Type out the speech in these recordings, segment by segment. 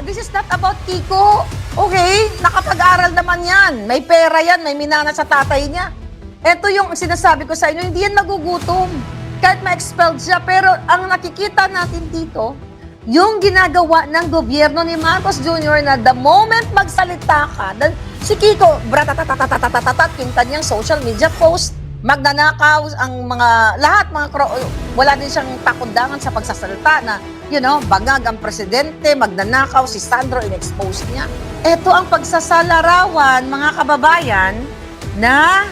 this is not about Kiko. Okay? Nakapag-aral naman yan. May pera yan, may minana sa tatay niya. Ito yung sinasabi ko sa inyo, hindi yan magugutom. Kahit ma-expelled siya. Pero ang nakikita natin dito, yung ginagawa ng gobyerno ni Marcos Jr. na the moment magsalita ka, si Kiko, yung kanyang social media post, magnanakaw ang mga, lahat, wala din siyang pakundangan sa pagsasalita na, bangag ang presidente, magnanakaw, si Sandro, in-expose niya. Ito ang pagsasalarawan, mga kababayan, na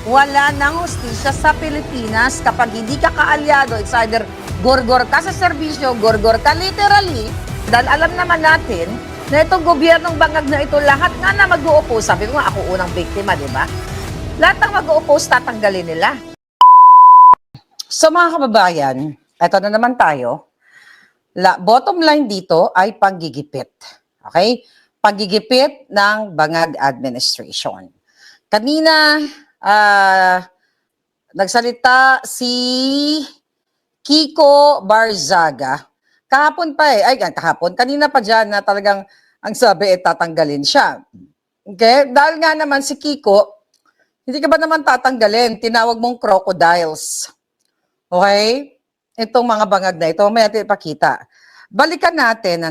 wala ng hustisya sa Pilipinas kapag hindi ka kaalyado, it's either gorgor ka sa serbisyo, gorgor ka literally, dahil alam naman natin na itong gobyernong bangag na ito, lahat nga na mag-u-oppose. Sabi ko nga, ako unang biktima, di ba? Lahat ng mag-u-oppose, tatanggalin nila. So mga kababayan, ito na naman tayo. Bottom line dito ay panggigipit. Okay? Panggigipit ng bangag administration. Kanina, nagsalita si Kiko Barzaga. Kahapon pa kanina pa dyan na talagang ang sabi tatanggalin siya. Okay? Dahil nga naman si Kiko, hindi ka ba naman tatanggalin? Tinawag mong crocodiles. Okay? Itong mga bangag na ito, may natin ipakita. Balikan natin,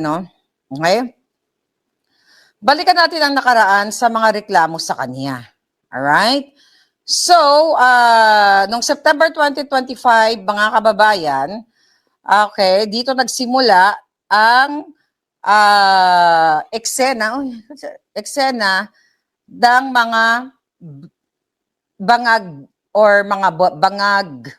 Okay? Balikan natin ang nakaraan sa mga reklamo sa kanya. Alright? So, noong September 2025, mga kababayan, okay, dito nagsimula ang eksena ng mga bangag or mga bangag,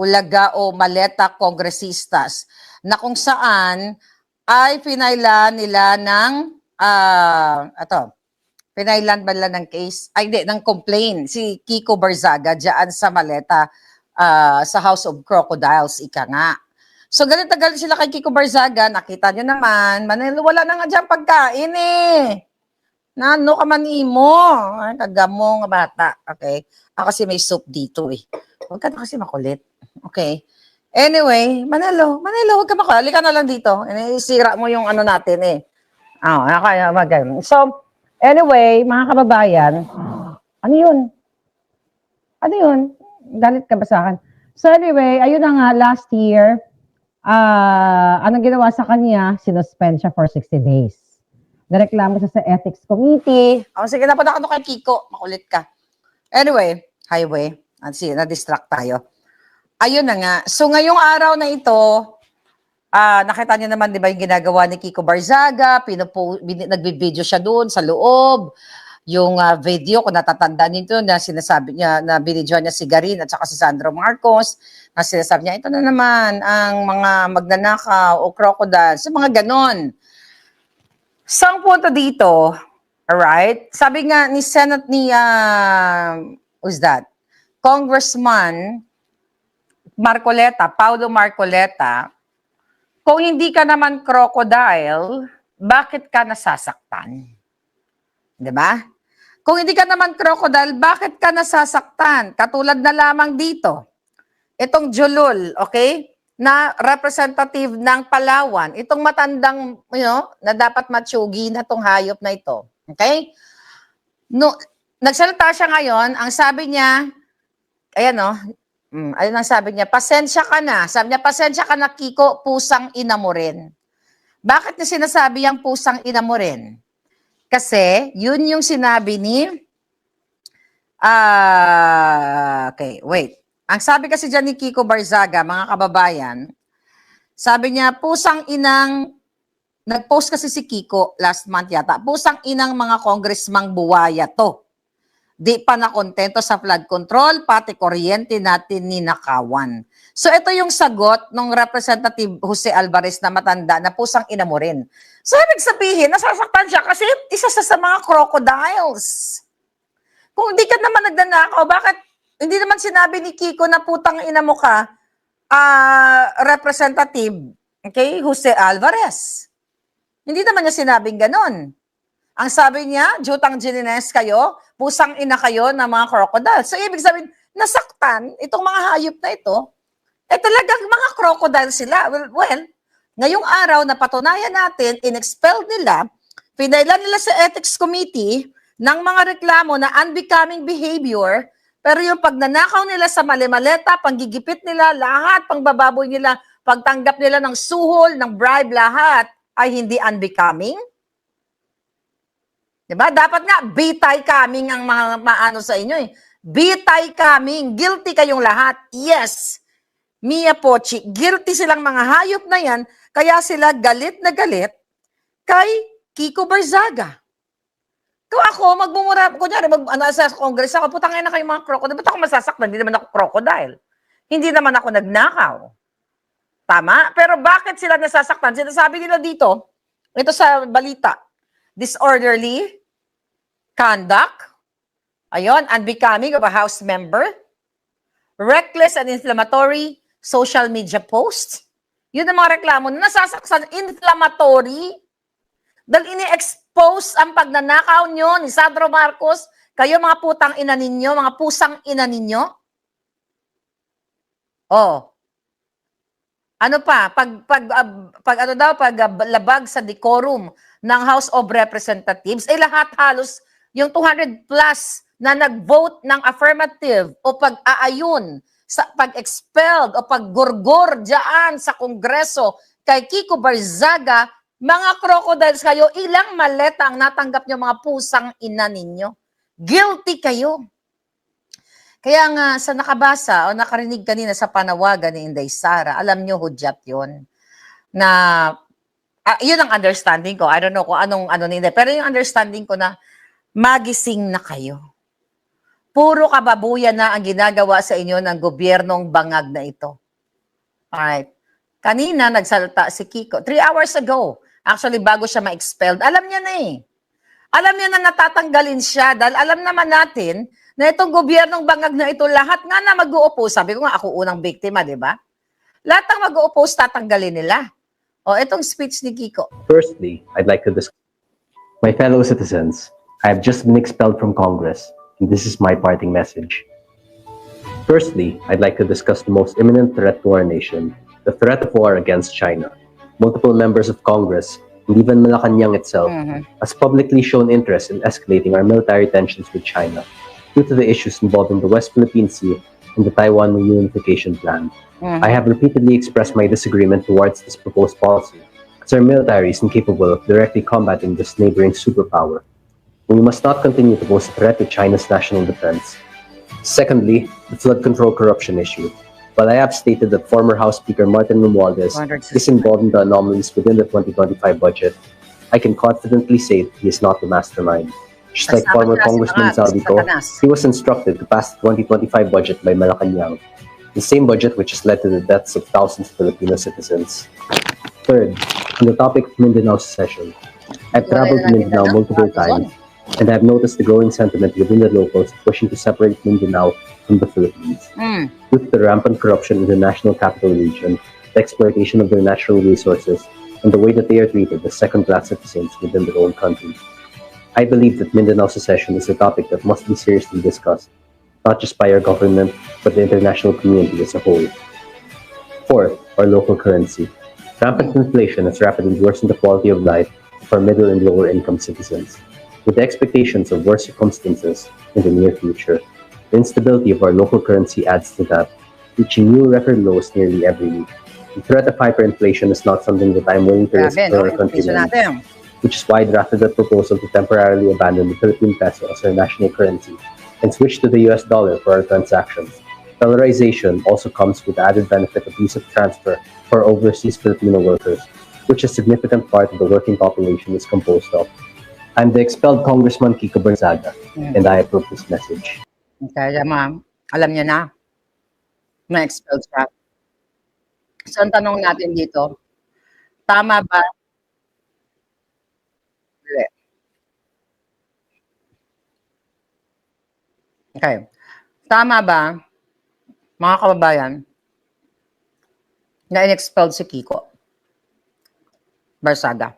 ulaga o maleta kongresistas na kung saan ay pinailan nila ng pinailan ba nila ng case, ng complaint si Kiko Barzaga dyan sa maleta sa House of Crocodiles, ika nga. So galit na galit sila kay Kiko Barzaga, nakita nyo naman, Manilo, wala na nga dyan pagkain Nano ka man imo. Kagamo nga bata. Okay? Ako kasi may soup dito Huwag ka na kasi makulit. Okay? Anyway, Manalo, huwag ka makulit. Halika na lang dito. Isira mo yung natin kaya maganda. So, anyway, mga kababayan, ano yun? Galit ka ba sa akin? So anyway, ayun na nga, last year, anong ginawa sa kanya? Sinuspend siya for 60 days. Nareklamo siya sa Ethics Committee. Sige, napunta ka kay Kiko. Makulit ka. Anyway, highway. Sige, na-distract tayo. Ayun na nga. So, ngayong araw na ito, nakita niyo naman, di ba, yung ginagawa ni Kiko Barzaga, nagbi-video siya doon sa loob. Yung video, kung natatandaan nito, na sinasabi niya, na binidyoan niya si Garin at saka si Sandro Marcos, na sinasabi niya, ito na naman, ang mga magnanakaw o crocodiles, yung mga ganon. So, ang punto dito, alright, sabi nga ni who's that? Congressman Marcoleta, Paulo Marcoleta, kung hindi ka naman crocodile, bakit ka nasasaktan? Diba? Kung hindi ka naman crocodile, bakit ka nasasaktan? Katulad na lamang dito. Itong Julul, okay? Na representative ng Palawan, itong matandang, na dapat matsugi na itong hayop na ito. Okay? No, nagsalita siya ngayon, ang sabi niya, ayun ang sabi niya, pasensya ka na. Sabi niya, pasensya ka na, Kiko, pusang ina mo rin. Bakit niya sinasabi yung pusang ina mo rin? Kasi, yun yung sinabi ni, okay, wait. Ang sabi kasi dyan ni Kiko Barzaga, mga kababayan, sabi niya, nag-post kasi si Kiko last month yata, pusang inang mga congressmang buwaya to. Di pa nakontento sa flood control, pati kuryente natin ninakawan. So ito yung sagot ng Representative Jose Alvarez na matanda na pusang ina mo rin. So ibig sabihin, nasasaktan siya kasi isa sa mga crocodiles. Kung di ka naman nagnanakaw, bakit hindi naman sinabi ni Kiko na putang ina mo ka, Representative, okay, Jose Alvarez. Hindi naman niya sinabing ganon. Ang sabi niya, jutang ginines kayo, pusang ina kayo ng mga crocodile. So, ibig sabihin, nasaktan itong mga hayop na ito, talagang mga crocodile sila. Well, Ngayong araw, napatunayan natin, in-expel nila, pinailan nila sa Ethics Committee ng mga reklamo na unbecoming behavior, pero yung pagnanakaw nila sa mali-maleta, panggigipit nila, lahat, pangbababoy nila, pagtanggap nila ng suhol, ng bribe, lahat, ay hindi unbecoming. Diba? Dapat nga, bitay kaming ang mga maano sa inyo eh. Bitay kaming. Guilty kayong lahat. Yes. Mia Pochi. Guilty silang mga hayop na yan. Kaya sila galit na galit kay Kiko Barzaga. Kung ako, magmumura, kunyari, sa Congress ako, putangin na kayo mga crocodile. Ba't ako masasaktan? Hindi naman ako crocodile. Hindi naman ako nagnakaw. Tama? Pero bakit sila nasasaktan? Sinasabi nila dito, ito sa balita, disorderly conduct, ayun, unbecoming of a House member, reckless and inflammatory social media posts. Yun ang mga reklamo na nasasaktan, inflammatory, dahil ini-expose ang pagnanakaw nyo ni Sandro Marcos, kayo mga putang ina ninyo, mga pusang ina ninyo. Oh. Ano pa, paglabag sa decorum ng House of Representatives, eh lahat halos yung 200 plus na nag-vote ng affirmative o pag-aayon, sa pag-expelled o paggurgur dyan sa Kongreso kay Kiko Barzaga, mga crocodiles kayo, ilang maleta ang natanggap nyo mga pusang ina ninyo. Guilty kayo. Kaya nga sa nakabasa o nakarinig kanina sa panawagan ni Inday Sara, alam nyo hudyat yun. Na yun ang understanding ko. I don't know kung anong ni Inday. Pero yung understanding ko na magising na kayo. Puro kababuyan na ang ginagawa sa inyo ng gobyernong bangag na ito. Alright. Kanina nagsalita si Kiko. 3 hours ago. Actually, bago siya ma-expelled. Alam niya na eh. Alam niya na natatanggalin siya dahil alam naman natin na itong gobyernong bangag na ito, lahat nga na mag-u-oppose. Sabi ko nga, ako unang biktima, di ba? Lahat ng mag-u-oppose, tatanggalin nila. O, itong speech ni Kiko. Firstly, I'd like to discuss my fellow citizens. I have just been expelled from Congress, and this is my parting message. Firstly, I'd like to discuss the most imminent threat to our nation, the threat of war against China. Multiple members of Congress, and even Malacanang itself, has publicly shown interest in escalating our military tensions with China due to the issues involving the West Philippine Sea and the Taiwan Reunification Plan. I have repeatedly expressed my disagreement towards this proposed policy, as our military is incapable of directly combating this neighboring superpower. We must not continue to pose a threat to China's national defense. Secondly, the flood control corruption issue. While I have stated that former House Speaker Martin Romualdez is involved in the anomalies within the 2025 budget, I can confidently say that he is not the mastermind. Just like former Congressman Saldico, he was instructed to pass the 2025 budget by Malacanang, the same budget which has led to the deaths of thousands of Filipino citizens. Third, on the topic of Mindanao secession, I've traveled to Mindanao multiple times, and I have noticed the growing sentiment within the locals pushing to separate Mindanao from the Philippines. Due to the rampant corruption in the national capital region, the exploitation of their natural resources, and the way that they are treated as second-class citizens within their own country. I believe that Mindanao secession is a topic that must be seriously discussed, not just by our government, but the international community as a whole. Fourth, our local currency. Rampant inflation has rapidly worsened the quality of life of our middle and lower income citizens, with the expectations of worse circumstances in the near future. The instability of our local currency adds to that, reaching new record lows nearly every week. The threat of hyperinflation is not something that I'm willing to risk for our countrymen, which is why I drafted a proposal to temporarily abandon the Philippine peso as our national currency and switch to the US dollar for our transactions. Dollarization also comes with the added benefit of ease of transfer for overseas Filipino workers, which a significant part of the working population is composed of. I'm the expelled Congressman Kiko Barzaga, and I approve this message. Kaya ma'am, alam niya na. Na-expelled siya. So, ang tanong natin dito, tama ba? Okay. Tama ba, mga kababayan, na in-expelled si Kiko Barzaga?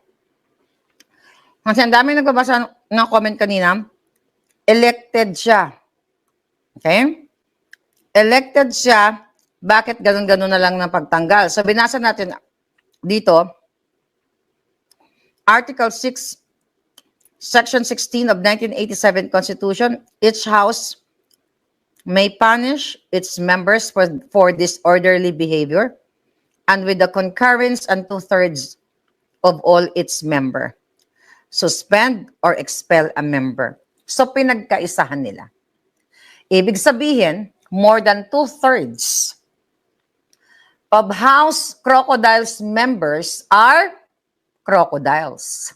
Kasi ang dami nagbabasa ng comment kanina, elected siya. Okay? Elected siya, bakit ganun-ganun na lang ng pagtanggal? So, binasa natin dito, Article 6, Section 16 of 1987 Constitution, each house may punish its members for disorderly behavior and with the concurrence and two-thirds of all its member, suspend or expel a member. So pinagkaisahan nila. Ibig sabihin, more than two-thirds of House Crocodiles members are crocodiles,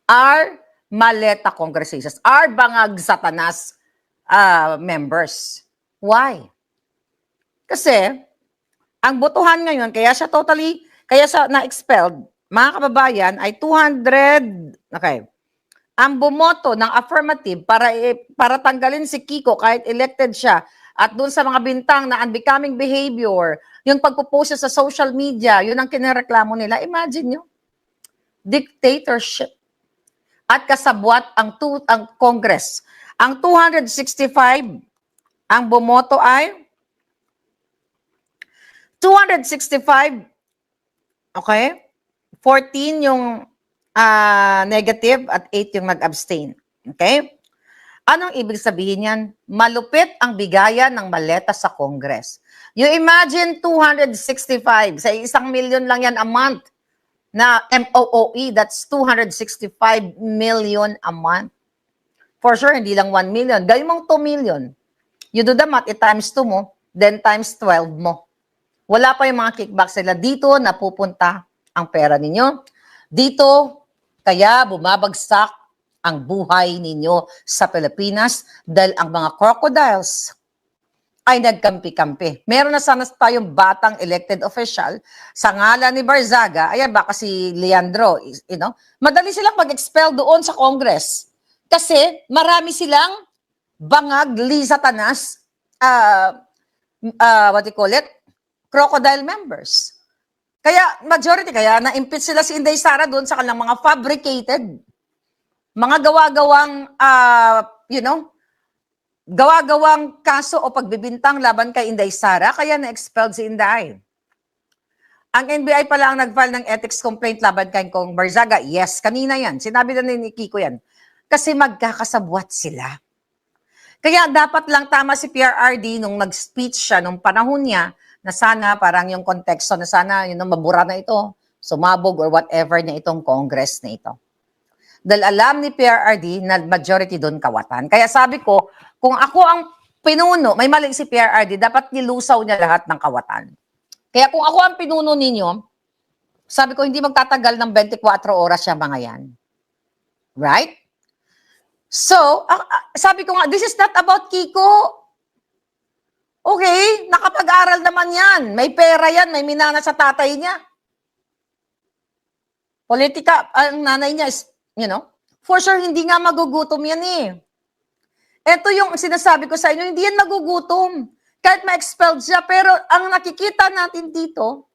are maleta congresistas, are bangag satanas members. Why? Kasi, ang botohan ngayon, kaya siya na-expelled, mga kababayan, ay 200, okay. Ang bumoto ng affirmative para tanggalin si Kiko kahit elected siya at doon sa mga bintang na unbecoming behavior, yung pagpupost sa social media, yun ang kinireklamo nila. Imagine nyo, dictatorship. At kasabwat ang Congress. Ang 265, ang bumoto ay 265, okay? 14 yung negative at 8 yung nag-abstain. Okay? Anong ibig sabihin yan? Malupit ang bigayan ng maleta sa Congress. You imagine 265, sa 1,000,000 lang yan a month na MOOE, that's 265 million a month. For sure, hindi lang 1 million. Gawin mong 2 million. You do the math, times 2 mo, then times 12 mo. Wala pa yung mga kickbacks nila. Dito napupunta ang pera ninyo. Dito, kaya bumabagsak ang buhay ninyo sa Pilipinas dahil ang mga crocodiles ay nagkampi-kampi. Meron na sana tayong batang elected official sa ngalan ni Barzaga, ayan baka si Leandro, madali silang mag-expel doon sa Congress. Kasi marami silang bangag, lisatanas, what do you call it? Crocodile members. Kaya majority, kaya na-impeach sila si Inday Sara doon sa kanilang mga fabricated, mga gawa-gawang, gawa-gawang kaso o pagbibintang laban kay Inday Sara, kaya na-expelled si Inday. Ang NBI pala ang nag-file ng ethics complaint laban kay Kong Barzaga. Yes, kanina yan. Sinabi na ni Kiko yan. Kasi magkakasabwat sila. Kaya dapat lang tama si PRRD nung nag-speech siya nung panahon niya, na sana parang yung konteksto na sana yun ang mabura na ito, sumabog or whatever na itong Congress na ito. Dahil alam ni PRRD na majority doon kawatan. Kaya sabi ko, kung ako ang pinuno, may mali si PRRD, dapat nilusaw niya lahat ng kawatan. Kaya kung ako ang pinuno ninyo, sabi ko hindi magtatagal ng 24 oras siya mga yan. Right? So, sabi ko nga, this is not about Kiko. Okay, nakapag-aral naman yan. May pera yan, may minana sa tatay niya. Politika, ang nanay niya is, for sure, hindi nga magugutom yan eh. Ito yung sinasabi ko sa inyo, hindi yan magugutom. Kahit ma-expelled siya, pero ang nakikita natin dito,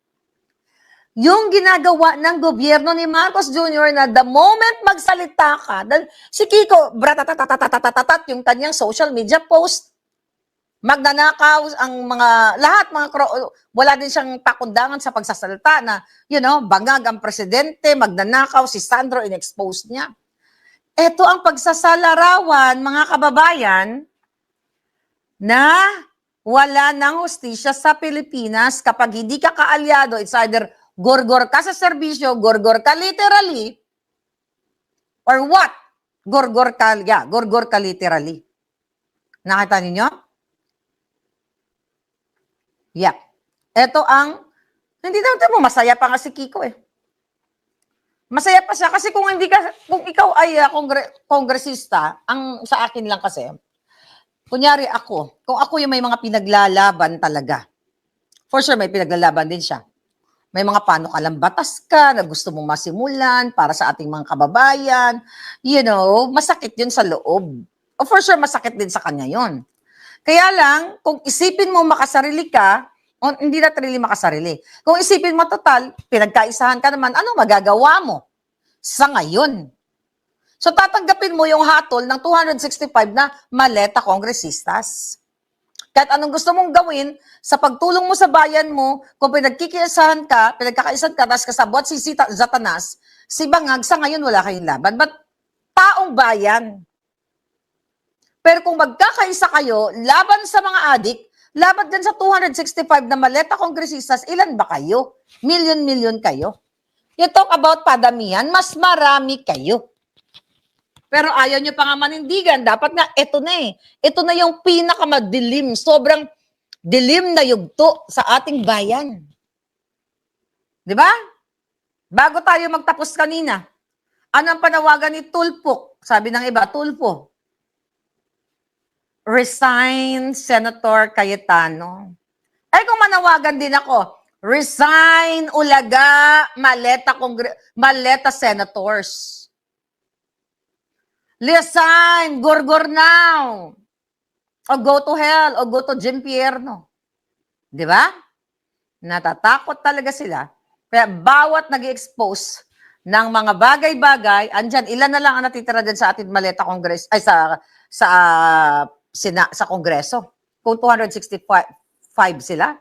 yung ginagawa ng gobyerno ni Marcos Jr. na the moment magsalita ka, dahil si Kiko, yung kanyang social media post, magnanakaw ang wala din siyang pakundangan sa pagsasalita na, bangag ang presidente, magnanakaw, si Sandro in-expose niya. Ito ang pagsasalarawan, mga kababayan, na wala ng hustisya sa Pilipinas kapag hindi ka kaalyado, it's either gorgor ka sa serbisyo, gorgor ka literally, or what? Gorgor ka literally. Nakita ninyo? Yeah. Ito hindi naman mo, masaya pa nga si Kiko eh. Masaya pa siya kasi kung ikaw ay kongresista, ang sa akin lang kasi, kunyari kung ako yung may mga pinaglalaban talaga, for sure may pinaglalaban din siya. May mga panukalang batas ka na gusto mong masimulan para sa ating mga kababayan, masakit yun sa loob. O for sure, masakit din sa kanya yun. Kaya lang, kung isipin mo makasarili ka, hindi na really makasarili. Kung isipin mo total, pinagkaisahan ka naman, ano magagawa mo sa ngayon? So tatanggapin mo yung hatol ng 265 na maleta kongresistas. Kahit anong gusto mong gawin, sa pagtulong mo sa bayan mo, kung pinagkakaisahan ka, tapos kasabot si Satanas, si Bangag, sa ngayon wala kayong laban. But taong bayan. Pero kung magkakaisa kayo, laban sa mga adik, laban din sa 265 na maleta kongresistas, ilan ba kayo? Million kayo. You talk about padamihan, mas marami kayo. Pero ayaw nyo pa nga manindigan. Dapat nga, ito na eh. Ito na yung pinakamadilim. Sobrang dilim na yugto sa ating bayan. Di ba? Bago tayo magtapos kanina, ano ang panawagan ni Tulfo? Sabi ng iba, Tulfo. Resign, Senator Cayetano. Ay, kung manawagan din ako, resign, Ulaga, maleta senators. Resign, Gorgor now. O go to hell, o go to Gimpierno. Di ba? Natatakot talaga sila. Kaya bawat nag-expose ng mga bagay-bagay, andyan, ilan na lang ang natitira din sa ating maleta kongres, ay sa kongreso. Kung 265 sila,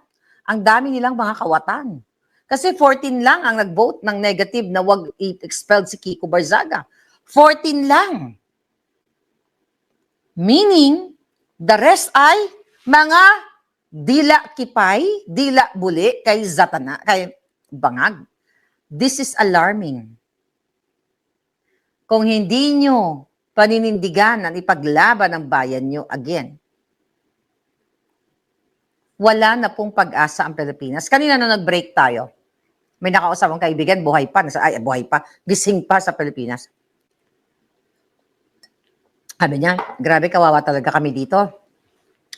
ang dami nilang mga kawatan. Kasi 14 lang ang nag-vote ng negative na wag i-expelled si Kiko Barzaga. 14 lang. Meaning, the rest ay mga dila kipay, dila buli kay Bangag. This is alarming. Kung hindi nyo paninindigan ang ipaglaban ng bayan nyo again, wala na pong pag-asa ang Pilipinas. Kanina nung nag-break tayo, may nakausapang kaibigan, buhay pa, gising pa sa Pilipinas. Sabi niya, grabe, kawawa talaga kami dito.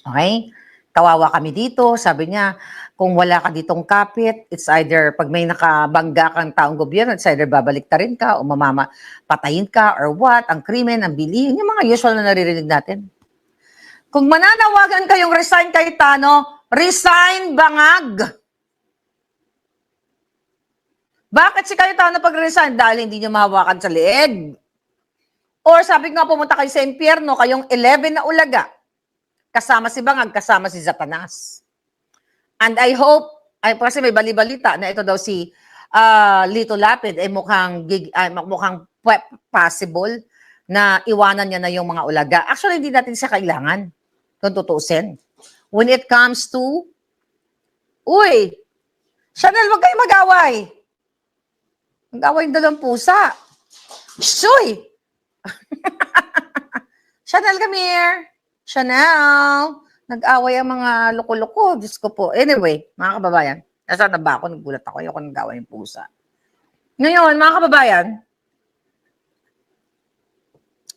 Okay? Kawawa kami dito. Sabi niya, kung wala ka ditong kapit, it's either, pag may nakabangga kang taong gobyerno, it's either babaliktarin ka o patayin ka or what, ang krimen, ang bilihin, yung mga usual na naririnig natin. Kung mananawagan kayong resign Cayetano, resign Bangag. Bakit si Cayetano pag-resign? Dahil hindi niyo mahawakan sa leeg. Or sabi nga, pumunta kayo sa impyerno, kayong 11 na ulaga. Kasama si Bangag, kasama si Satanas. And I hope, kasi may bali-balita na ito daw si Lito Lapid ay mukhang possible na iwanan niya na yung mga ulaga. Actually, hindi natin siya kailangan kung tutuusin. When it comes to, uy, Chanel, wag kayo mag-away. Mag-away yung dalawang pusa. Shuy! Chanel, come here. Chanel. Nag-away ang mga loko-loko. Diyos ko po. Anyway, mga kababayan, nasa na ba ako? Nagulat ako. Ayoko nag-away yung pusa. Ngayon, mga kababayan,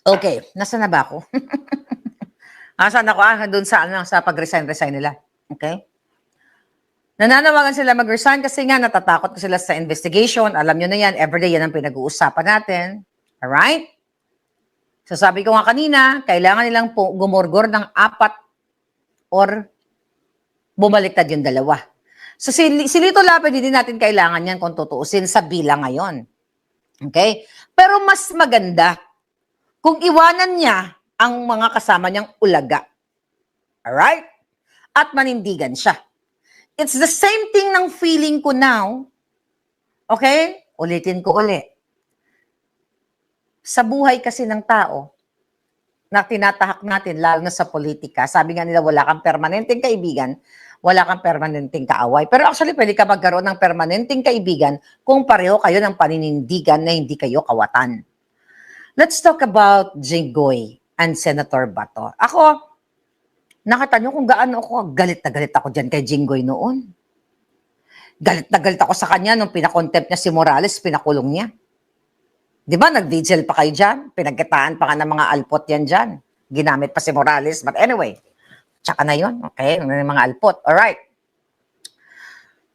okay, nasa na ba ako? Nasaan ako? Doon sa pag-resign nila. Okay? Nananawagan sila mag-resign kasi nga natatakot ko sila sa investigation. Alam nyo na yan, everyday yan ang pinag-uusapan natin. Alright? So sabi ko nga kanina, kailangan nilang gumorgor ng 4 or bumaliktad yung 2. So si Lito Lapid, hindi natin kailangan yan kung tutuusin sa bilang ngayon. Okay? Pero mas maganda kung iwanan niya ang mga kasama niyang ulaga. Alright? At manindigan siya. It's the same thing ng feeling ko now. Okay? Ulitin ko ulit. Sa buhay kasi ng tao, na tinatahak natin, lalo na sa politika, sabi nga nila, wala kang permanenteng kaibigan, wala kang permanenteng kaaway. Pero actually, pwede ka magkaroon ng permanenteng kaibigan kung pareho kayo ng paninindigan na hindi kayo kawatan. Let's talk about Jinggoy and Senator Bato. Ako, nakita nyo kung gaano ako, galit na galit ako dyan kay Jinggoy noon. Galit na galit ako sa kanya nung pinakontempt niya si Morales, pinakulong niya. Di ba, nag-vigil pa kayo dyan? Pinagkitaan pa nga ng mga alpot yan dyan. Ginamit pa si Morales. But anyway, tsaka na yun. Okay, ng mga alpot. Alright.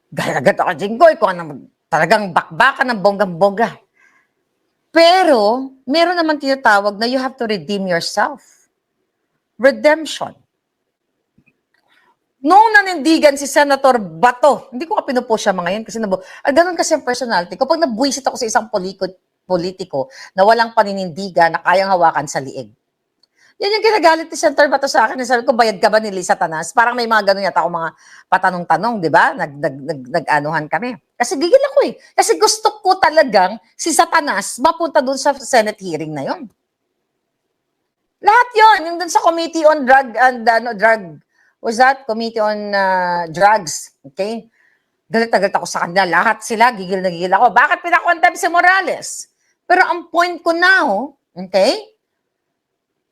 Galagat ako, Jinggoy, kung ano, talagang bakbakan ng bonggang-bongga. Pero, meron naman tinatawag na you have to redeem yourself. Redemption. Noong nanindigan si Senator Bato, hindi ko ka pinupost siya mga yan kasi ganun kasi ang personality ko. Pag nabuisit ako sa isang politiko na walang paninindigan na kayang hawakan sa liig. Yan yung kinagalit ni Senator Bato sa akin. Sabi ko, bayad ka ba ni Lisa Tanas? Parang may mga ganun yata ako mga patanong-tanong, di ba? Nag-anuhan kami. Kasi gigil ako eh. Kasi gusto ko talagang si Satanas mapunta dun sa Senate hearing na yon. Lahat yon, yung dun sa Committee on Drug and was that? Committee on Drugs. Okay? Galit na galit ako sa kanila. Lahat sila, gigil na gigil ako. Bakit pinakontempt si Morales? Pero ang point ko now, okay?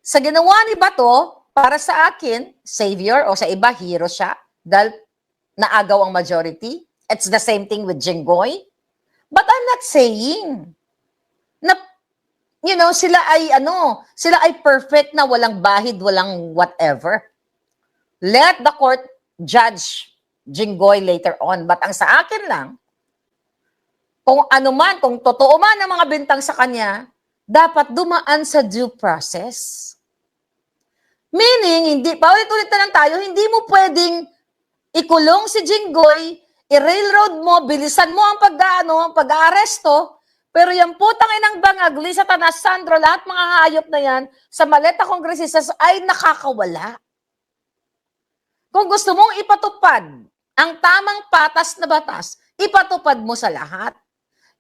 Sa ginawa ni Bato, para sa akin, savior, o sa iba, hero siya, dahil naagaw ang majority. It's the same thing with Jinggoy. But I'm not saying na, sila ay perfect na walang bahid, walang whatever. Let the court judge Jinggoy later on. But ang sa akin lang, kung ano man, kung totoo man ang mga bintang sa kanya, dapat dumaan sa due process. Meaning, paulit-ulit na lang tayo, hindi mo pwedeng ikulong si Jinggoy, i-railroad mo, bilisan mo ang pag-aaresto, pero yung putang inang bangag, Lisa Tanas, Sandro, lahat mga hayop na yan, sa maleta kongresistas ay nakakawala. Kung gusto mong ipatupad ang tamang patas na batas, ipatupad mo sa lahat.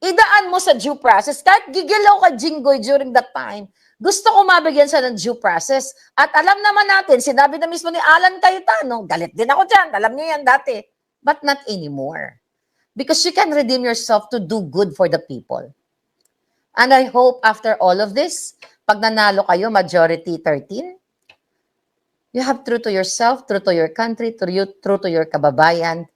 Idaan mo sa due process. Kahit gigilaw ka, Jinggoy, during that time, gusto ko mabigyan sa ng due process. At alam naman natin, sinabi na mismo ni Alan Cayetano, galit din ako dyan, alam niyo yan dati, but not anymore. Because you can redeem yourself to do good for the people. And I hope after all of this, pag nanalo kayo, majority 13, you have true to yourself, true to your country, true to your kababayan,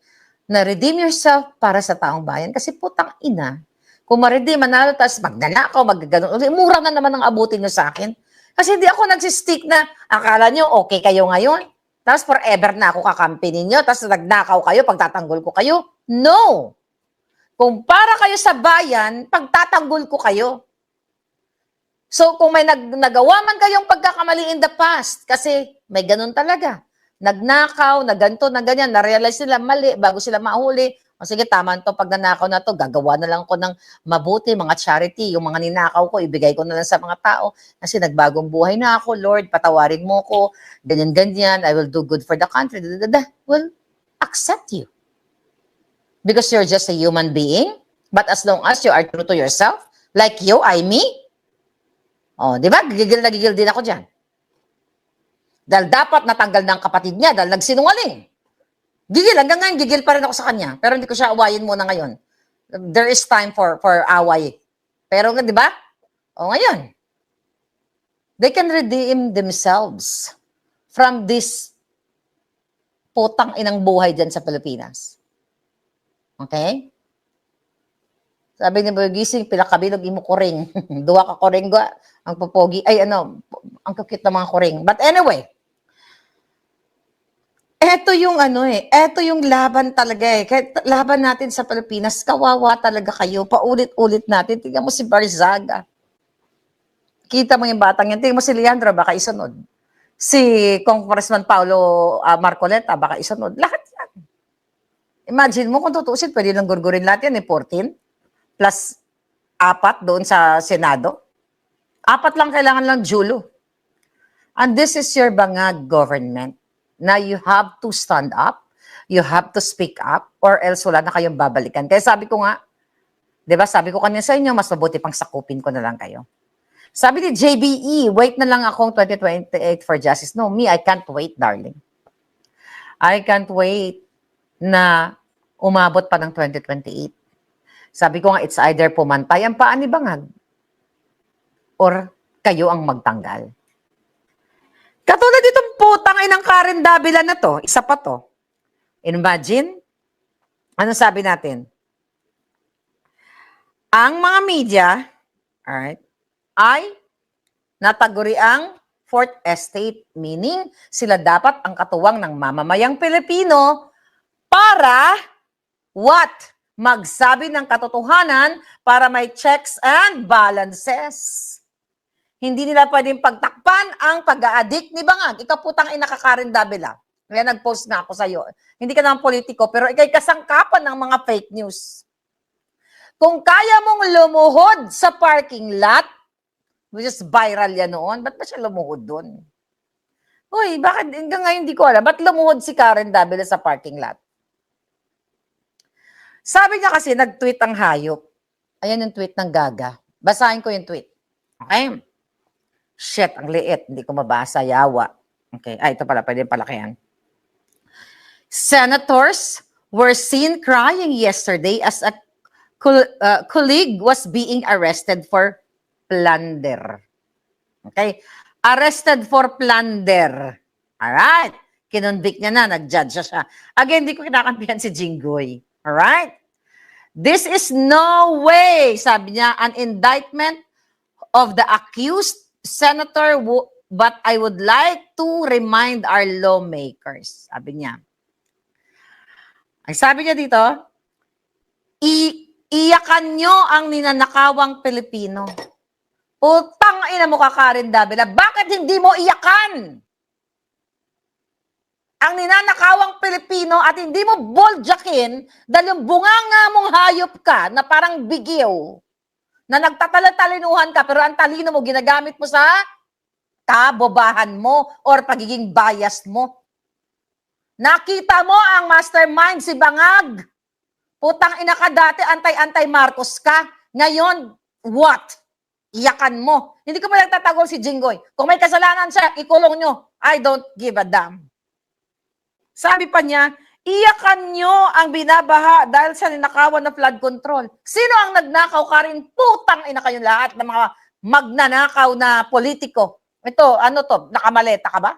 na redeem yourself para sa taong bayan. Kasi putang ina, kung ma-redeem, manalo, tapos magnanakaw, maggaganon, mura na naman ang abutin nyo sa akin. Kasi hindi ako nagsistick na, akala nyo, okay kayo ngayon, tapos forever na ako kakampi ninyo, tapos nagnakaw kayo, pagtatanggol ko kayo. No! Kung para kayo sa bayan, pagtatanggol ko kayo. So, kung may nagawa man kayong pagkakamali in the past, kasi may ganun talaga, nagnakaw, na ganito, na ganyan, na-realize nila mali, bago sila mahuli, o sige, tama to, pag nanakaw na to, gagawa na lang ko ng mabuti, mga charity, yung mga ninakaw ko, ibigay ko na lang sa mga tao, kasi nagbagong buhay na ako, Lord, patawarin mo ko, ganyan-ganyan, I will do good for the country, will accept you. Because you're just a human being, but as long as you are true to yourself, like you, me, di ba? Gigil na gigil din ako dyan. Dahil dapat natanggal ng kapatid niya, dahil nagsinungaling. Gigil, hanggang ngayon, gigil pa rin ako sa kanya. Pero hindi ko siya awayin muna ngayon. There is time for away. Pero, di ba? Ngayon, they can redeem themselves from this putang inang buhay dyan sa Pilipinas. Okay? Sabi ni Boygising, pilakabilog imo kuring. Duwa ka kuring go, ang popogi. Ang kakit ng mga kuring. But anyway, eto yung eto yung laban talaga eh. Kahit laban natin sa Pilipinas, kawawa talaga kayo. Paulit-ulit natin. Tingnan mo si Barzaga. Kita mo yung batang yan. Tingnan mo si Leandro, baka isunod. Si Congressman Paulo Marcoleta, baka isunod. Lahat yan. Imagine mo kung tutusin, pwede lang gurgurin lahat yan 14 plus 4 doon sa Senado. 4 lang kailangan lang Julo. And this is your bangag government. Now you have to stand up, you have to speak up, or else wala na kayong babalikan. Kaya sabi ko nga, di ba, sabi ko kanina sa inyo, mas mabuti pang sakupin ko na lang kayo. Sabi ni JBE, wait na lang akong 2028 for justice. No, me, I can't wait, darling. I can't wait na umabot pa ng 2028. Sabi ko nga, it's either pumantay ang paa ni Bangag or kayo ang magtanggal. Katulad itong putang inang Karen Davila na to, isa pa to. Imagine, ano sabi natin? Ang mga media, alright, ay nataguri ang Fourth Estate, meaning sila dapat ang katuwang ng mamamayang Pilipino para what? Magsabi ng katotohanan para may checks and balances. Hindi nila pwedeng pagtakpan ang pag-a-addict ni Bangag. Ikaw putang ina ka Karen Davila. Kaya nag-post na ako sa'yo. Hindi ka naman politiko, pero ikay kasangkapan ng mga fake news. Kung kaya mong lumuhod sa parking lot, which is viral yan noon, ba't ba siya lumuhod doon? Uy, bakit hanggang ngayon di ko alam? Ba't lumuhod si Karen Davila sa parking lot? Sabi niya kasi, nag-tweet ang hayop. Ayan yung tweet ng Gaga. Basahin ko yung tweet. Okay? Shit, ang liit. Hindi ko mabasa. Yawa. Okay. Ito pala. Pwede palakihan. Senators were seen crying yesterday as a colleague was being arrested for plunder. Okay? Arrested for plunder. Alright? Kinonvict niya na, nag-judge siya. Again, hindi ko kinakampihan si Jinggoy. Alright? This is no way, sabi niya, an indictment of the accused senator, but I would like to remind our lawmakers. Sabi niya. Ang sabi niya dito, iyakan nyo ang ninanakawang Pilipino. Utang ina mo ka, Karen Davila. Bakit hindi mo iyakan ang ninanakawang Pilipino at hindi mo boljakin dahil yung bunganga mong hayop ka na parang bigyo, na nagtatalantalinuhan ka pero ang talino mo ginagamit mo sa kabobahan mo or pagiging biased mo. Nakita mo ang mastermind si Bangag. Putang ina ka dati, antay-antay Marcos ka. Ngayon, what? Iyakan mo. Hindi ko pa nagtatagol si Jinggoy. Kung may kasalanan siya, ikulong nyo. I don't give a damn. Sabi pa niya, iyakan nyo ang binabaha dahil sa ninakawan na flood control. Sino ang nagnakaw ka rin? Putang ina kayong lahat ng mga magnanakaw na politiko. Ito, ano to? Nakamaleta ka ba?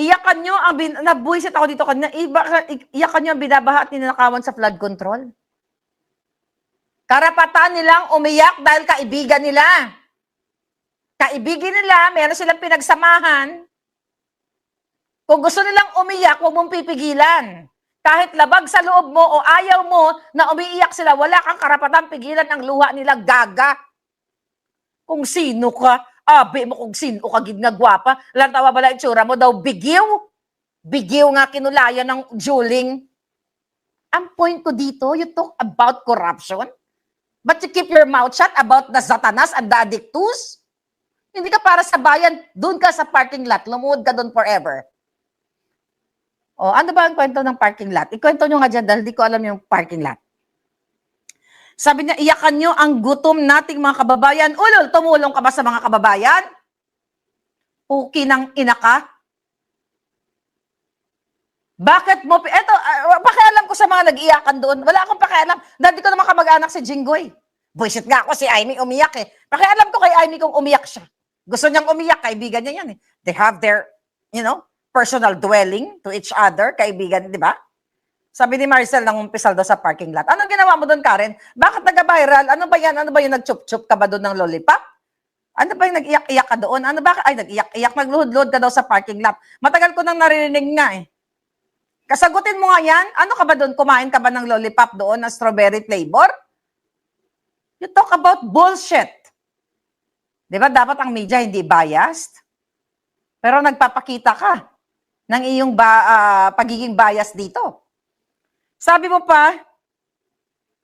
Iyakan nyo ang nabuisit ako dito kanina. Iyakan nyo ang binabaha at ninakawan sa flood control. Karapatan nilang umiyak dahil kaibigan nila. Kaibigan nila, meron silang pinagsamahan. Kung gusto nilang umiyak, huwag mong pipigilan. Kahit labag sa loob mo o ayaw mo na umiiyak sila, wala kang karapatang pigilan ang luha nila, gaga. Kung sino ka, abi mo kung sino ka, gid nga gwapa. Lantawa bala itsura mo daw, bigyaw. Bigyaw nga kinulayan ng Juling. Ang point ko dito, you talk about corruption, but you keep your mouth shut about the Satanas and the Addictus? Hindi ka para sa bayan, doon ka sa parking lot, lumuhod ka doon forever. O, ano ba ang kwento ng parking lot? Ikwento nyo nga dyan dahil di ko alam yung parking lot. Sabi niya, iyakan nyo ang gutom nating mga kababayan. Ulol, tumulong ka ba sa mga kababayan? Puki ng ina ka? Bakit mo, eto, pakialam ko sa mga nag-iyakan doon. Wala akong pakialam. Dahil di ko naman kamag-anak si Jinggoy. Buisit nga ako si Amy umiyak eh. Pakialam ko kay Amy kung umiyak siya. Gusto niyang umiyak, kaibigan niya yan eh. They have their, personal dwelling to each other, kaibigan, di ba? Sabi ni Maricel nang umpisal daw sa parking lot. Anong ginawa mo doon, Karen? Bakit nag-viral? Ano ba yan? Ano ba yung nag-chup-chup ka ba doon ng lollipop? Ano ba yung nag-iyak-iyak ka doon? Ano ba? Ay, nag-iyak-iyak, nagluhod-luhod ka daw sa parking lot. Matagal ko nang narinig nga eh. Kasagutin mo nga yan. Ano ka ba doon? Kumain ka ba ng lollipop doon na strawberry flavor? You talk about bullshit. Di ba dapat ang media hindi biased? Pero nagpapakita ka ng iyong pagiging bias dito. Sabi mo pa,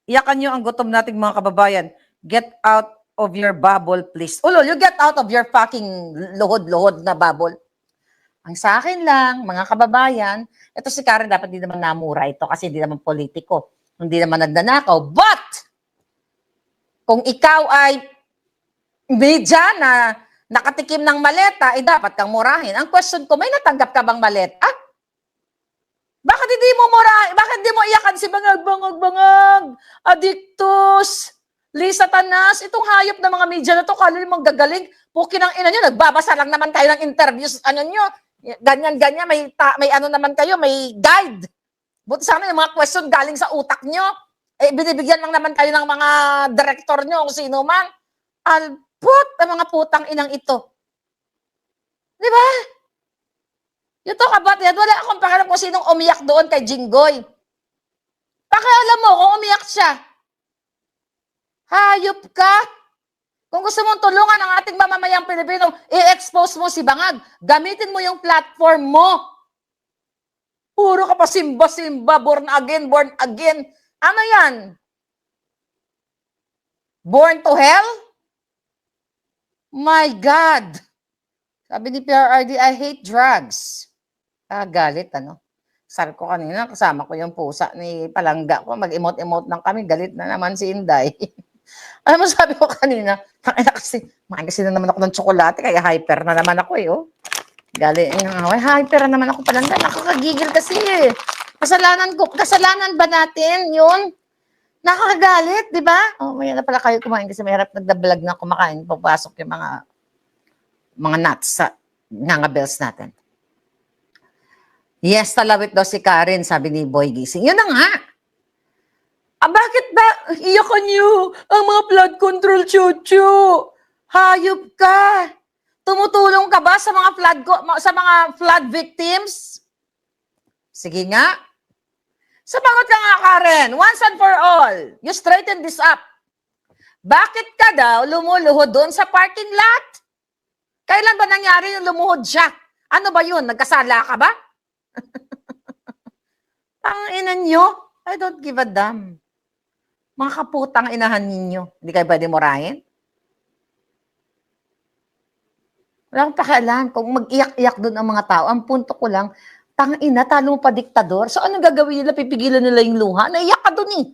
iyakan nyo ang gutom nating mga kababayan. Get out of your bubble, please. Ulol, you get out of your fucking luhod-luhod na bubble. Ang sa akin lang, mga kababayan, ito si Karen dapat hindi naman namura ito kasi hindi naman politiko. Hindi naman nagnanakaw. But, kung ikaw ay media na nakatikim ng maleta, dapat kang murahin. Ang question ko, may natanggap ka bang maleta? Bakit hindi mo murahin? Bakit hindi mo iyakan si Bangag, Addictus, Lisa Tanas, itong hayop na mga media na to, kala mong gagaling, puki ng ina nyo, nagbabasa lang naman kayo ng interviews, nyo, ganyan, may ano naman kayo, may guide. Buti sana yung mga question galing sa utak nyo, binibigyan lang naman kayo ng mga director nyo, kung sino man. Albut, ang mga putang inang ito. Di ba? You talk about that, wala akong pakialam kung sinong umiyak doon kay Jinggoy. Pakialam mo kung umiyak siya. Hayop ka. Kung gusto mong tulungan ang ating mamamayang Pilipino, i-expose mo si Bangag. Gamitin mo yung platform mo. Puro ka pa simba-simba, born again. Ano yan? Born to hell? My God. Sabi ni PRRD, I hate drugs. Galit, ano? Sabi ko kanina, kasama ko yung pusa ni Palangga ko. Mag-emote-emote lang kami. Galit na naman si Inday. Alam mo, sabi ko kanina, kasi na naman ako ng tsokolate, kaya hyper na naman ako eh, oh. Galing, hyper na naman ako Palangga. Nakakagigil kasi eh. Kasalanan ba natin yun? Nakakagalit, di ba? Oh, may na pala kayo kumain kasi mahirap nagda-vlog na kumakain. Papasok yung mga nuts sa ngangabels natin. Yes, talawit daw si Karen, sabi ni Boy Gising. Yun na nga. Bakit ba iyakan niyo ang mga flood control, Chuchu? Hayop ka. Tumutulong ka ba sa mga flood victims? Sige nga. Samangot ka nga, Karen. Once and for all, you straighten this up. Bakit ka daw lumuluhod doon sa parking lot? Kailan ba nangyari yung lumuhod siya? Ano ba yun? Nagkasala ka ba? Tanginan nyo, I don't give a damn. Mga kaputang inahan ninyo. Hindi kayo pwede murahin? Wala akong pakialam kung mag-iyak-iyak doon ang mga tao. Ang punto ko lang, tangina, talo mo pa diktador. So anong gagawin nila? Pipigilan nila yung luha? Naiyak ka doon eh.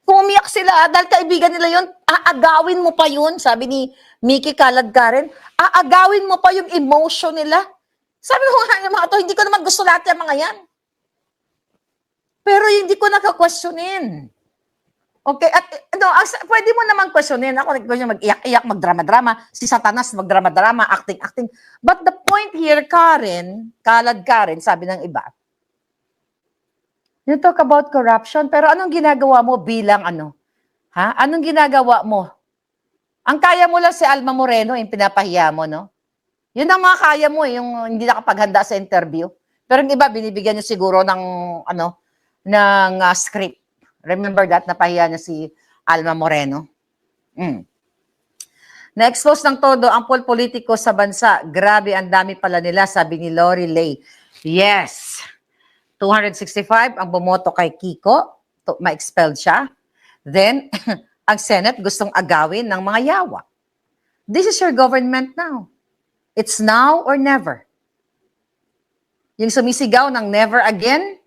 Kung umiyak sila, dahil kaibigan nila yun, aagawin mo pa yun, sabi ni Mickey Kalad Karen, aagawin mo pa yung emotion nila. Sabi ko nga yung mga to, hindi ko naman gusto lahat yung mga yan. Pero hindi ko nakakwestiyonin. Okay, at pwede mo naman questionin. Ako mag-iyak-iyak, magdrama-drama. Si Satanas, magdrama-drama, acting-acting. But the point here, Karen, Kalad Karen, sabi ng iba, you talk about corruption, pero anong ginagawa mo bilang ano? Ha? Anong ginagawa mo? Ang kaya mo lang si Alma Moreno, yung pinapahiya mo, no? Yun ang mga kaya mo, yung hindi nakapaghanda sa interview. Pero yung iba, binibigyan nyo siguro ng script. Remember that, napahiya niya si Alma Moreno. Na-expose ng todo ang politiko sa bansa. Grabe, ang dami pala nila, sabi ni Lori Lay. Yes. 265 ang bumoto kay Kiko. Ma-expelled siya. Then, ang Senate gustong agawin ng mga yawa. This is your government now. It's now or never. Yung sumisigaw ng never again,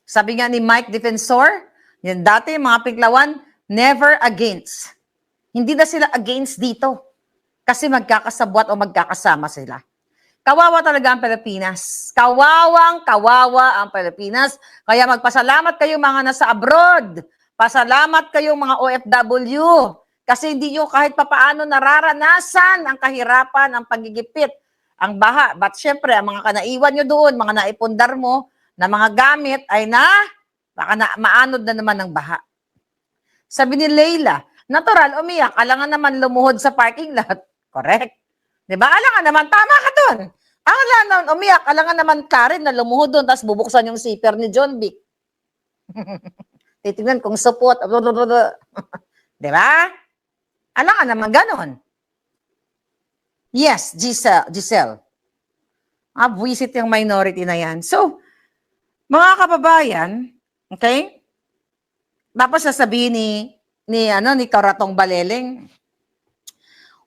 sabi nga ni Mike Defensor, yung dati mga Piklawan, never against. Hindi na sila against dito. Kasi magkakasabwat o magkakasama sila. Kawawa talaga ang Pilipinas. Kawawa ang Pilipinas. Kaya magpasalamat kayo mga nasa abroad. Pasalamat kayong mga OFW. Kasi hindi nyo kahit papaano nararanasan ang kahirapan, ang pagigipit, ang baha. But syempre, ang mga kanaiwan nyo doon, mga naipundar mo, na mga gamit ay baka maanod na naman ng baha. Sabi ni Leila, natural, umiyak, alangan naman lumuhod sa parking lot. Correct. Diba? Alangan naman, tama ka doon. Alangan naman, umiyak, alangan naman Karen na lumuhod doon, tapos bubuksan yung zipper ni John Vic. Titignan kung support. Diba? Alangan naman ganon. Yes, Giselle. Buwisit yung minority na yan. So, mga kababayan, okay? Tapos sasabihin ni Karatong Baleleng,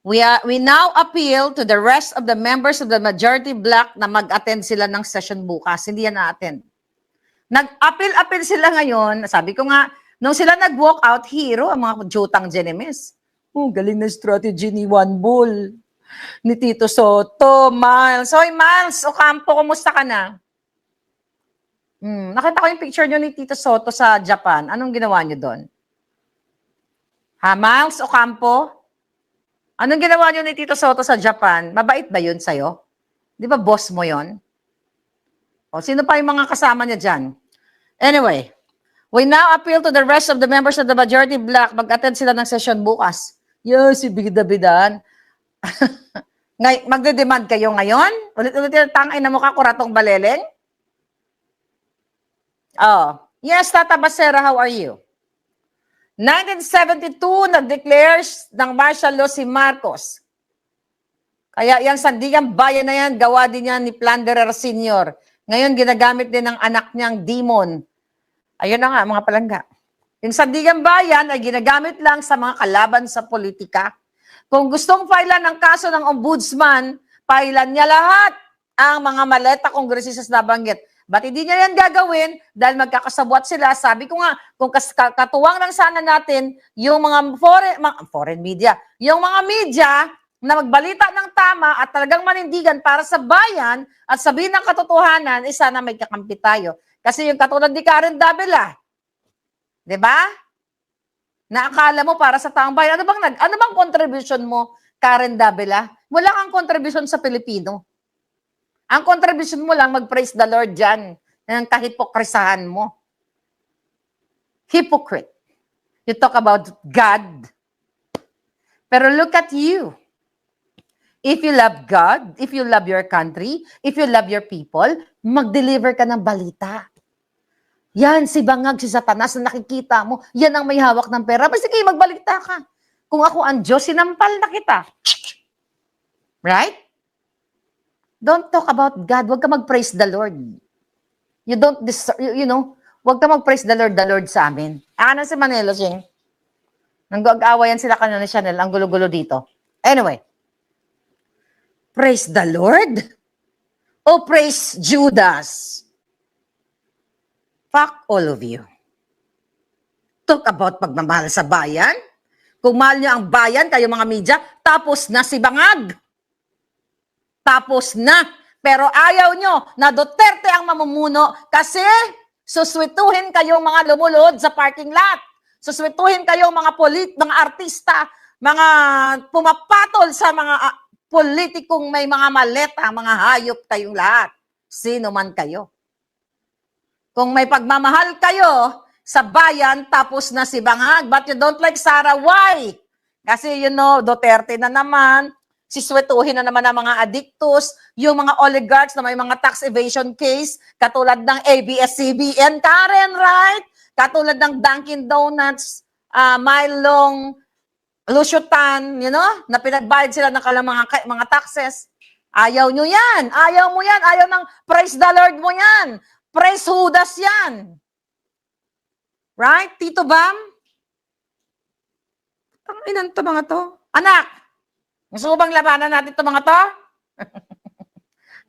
we now appeal to the rest of the members of the majority bloc na mag-attend sila ng session bukas. Hindi yan na-attend. Nag-appeal sila ngayon. Sabi ko nga, nung sila nag-walk out, hero ang mga jutang Genemes. Galing na strategy ni Juan Bull, ni Tito Soto, Miles. Hoy, Miles Ocampo, kumusta ka na? Nakita ko yung picture nyo ni Tito Soto sa Japan. Anong ginawa nyo doon? Ha, Miles Ocampo? Anong ginawa nyo ni Tito Soto sa Japan? Mabait ba yun sa'yo? Di ba boss mo yun? O, sino pa yung mga kasama niya dyan? Anyway, we now appeal to the rest of the members of the majority bloc. Mag-attend sila ng session bukas. Yes, si Bida-Bidan. Magde-demand kayo ngayon? Ulit-ulit tangay na mukha Kuratong Baleleng? Oh, yes, Tata Basera, how are you? 1972, nag-declares ng martial law si Marcos. Kaya yung Sandigan Bayan na yan, gawa din yan ni Plunderer Sr. Ngayon, ginagamit din ng anak niyang demon. Ayun na nga, mga palangga. Yung Sandigan Bayan ay ginagamit lang sa mga kalaban sa politika. Kung gustong filean ng kaso ng ombudsman, filean niya lahat ang mga maleta kongresistas na banggit. Ba't hindi niya yan gagawin? Dahil magkakasabwat sila. Sabi ko nga, kung katuwang lang sana natin yung mga foreign media, yung mga media na magbalita ng tama at talagang manindigan para sa bayan at sabihin ng katotohanan, sana may kakampi tayo. Kasi yung katulad ni Karen Davila, di ba? Na akala mo para sa taong bayan, ano bang contribution mo, Karen Davila? Wala kang contribution sa Pilipino. Ang contribution mo lang, mag-praise the Lord dyan, ng kahipokrisahan mo. Hypocrite. You talk about God. Pero look at you. If you love God, if you love your country, if you love your people, mag-deliver ka ng balita. Yan, si Bangag, si Satanas na nakikita mo, yan ang may hawak ng pera. Basta kayo magbalita ka. Kung ako ang Diyos, sinampal na kita. Right? Don't talk about God. Huwag ka mag-praise the Lord. You don't deserve, huwag ka mag-praise the Lord sa amin. Ano si Manelo, Sing? Nang-awayan sila kanina ni Chanel, ang gulo-gulo dito. Anyway, praise the Lord? O praise Judas? Fuck all of you. Talk about pagmamahal sa bayan. Kung mahal niyo ang bayan, kayo mga media, tapos na si Bangag. Tapos na. Pero ayaw nyo na Duterte ang mamumuno kasi suswituhin kayong mga lumulod sa parking lot. Suswituhin kayong mga mga artista, mga pumapatol sa mga politikong may mga maleta, mga hayop kayong lahat. Sino man kayo. Kung may pagmamahal kayo sa bayan, tapos na si Bangag. But you don't like Sara, why? Kasi Duterte na naman, siswetuhin na naman ang mga addictus, yung mga oligarchs na may mga tax evasion case, katulad ng ABS-CBN, Karen, right? Katulad ng Dunkin' Donuts, Milong, Lusutan, na pinagbayad sila ng mga taxes. Ayaw nyo yan. Ayaw mo yan. Ayaw ng praise the Lord mo yan. Praise Judas yan. Right? Tito Bam? Ang ilan to mga to? Anak! Gusto ko bang labanan natin to mga to?